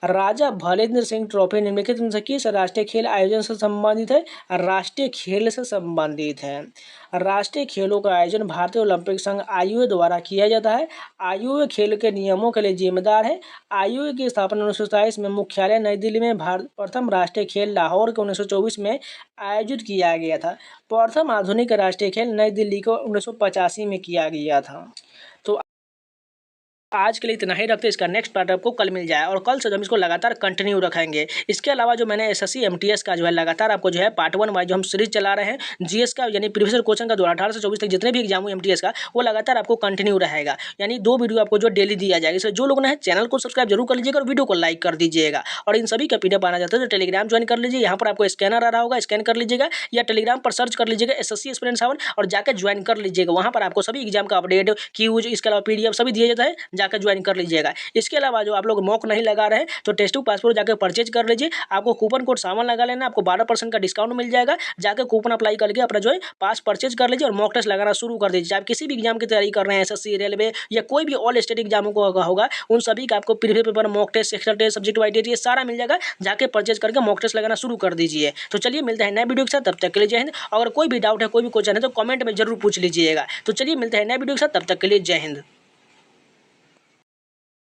राजा भलेंद्र सिंह ट्रॉफी निम्नलिखित में से किस राष्ट्रीय खेल आयोजन से संबंधित है? राष्ट्रीय खेल से संबंधित है। राष्ट्रीय खेलों का आयोजन भारतीय ओलंपिक संघ IOA द्वारा किया जाता है। IOA खेल के नियमों के लिए जिम्मेदार है। IOA की स्थापना 1927 में, मुख्यालय नई दिल्ली में। प्रथम राष्ट्रीय खेल लाहौर के 1924 में आयोजित किया गया था। प्रथम आधुनिक राष्ट्रीय खेल नई दिल्ली को 1985 में किया गया था। तो आज के लिए इतना ही रखते हैं। इसका नेक्स्ट पार्ट आपको कल मिल जाए और कल से हम इसको लगातार कंटिन्यू रखेंगे। इसके अलावा जो मैंने SSC MTS का जो है लगातार आपको जो है पार्ट 1 वाइज जो हम सीरीज चला रहे हैं, GS का यानी प्रीवियस ईयर क्वेश्चन का 2018 से 24 तक जितने भी एग्जाम हुए MTS का, वो लगातार आपको कंटिन्यू रहेगा। यानी 2 वीडियो आपको जो डेली दिया जाएगा। इसलिए जो लोग ने चैनल को सब्सक्राइब जरूर कर लीजिएगा और वीडियो को लाइक कर दीजिएगा। और इन सभी का PDF आना चाहते हैं तो टेलीग्राम ज्वाइन कर लीजिए। यहाँ पर आपको स्कैनर आ रहा होगा, स्कैन कर लीजिएगा या टेलीग्राम पर सर्च कर लीजिएगा SSC एस्पिरेंट 7 और जाकर ज्वाइन कर लीजिएगा। वहाँ पर आपको सभी एग्जाम का अपडेट, क्यूज, इसके अलावा PDF सभी दिया जाता है, जाकर ज्वाइन कर लीजिएगा। इसके अलावा जो आप लोग मॉक नहीं लगा रहे हैं तो टेस्ट टू पासपोर्ट जाकर परचेज कर लीजिए। आपको कूपन कोड सामान लगा लेना, आपको 12% का डिस्काउंट मिल जाएगा। जाकर कूपन अप्लाई करके अपना जो है पास परचेज कर लीजिए और मॉक टेस्ट लगाना शुरू कर दीजिए। आप किसी भी एग्जाम की तैयारी कर रहे हैं, SSC, रेलवे या कोई भी ऑल स्टेट एग्जामों को होगा, उन सभी का आपको previous paper, mock test, sectional test, subject wise ये सारा मिल जाएगा। जाके परचेज करके मॉक टेस्ट लगाना शुरू कर दीजिए। तो चलिए मिलते हैं नए वीडियो के साथ, तब तक के लिए जय हिंद। अगर कोई भी डाउट है, कोई भी क्वेश्चन है तो कमेंट में जरूर पूछ लीजिएगा। तो चलिए मिलते हैं नए वीडियो के साथ, तब तक के लिए जय हिंद।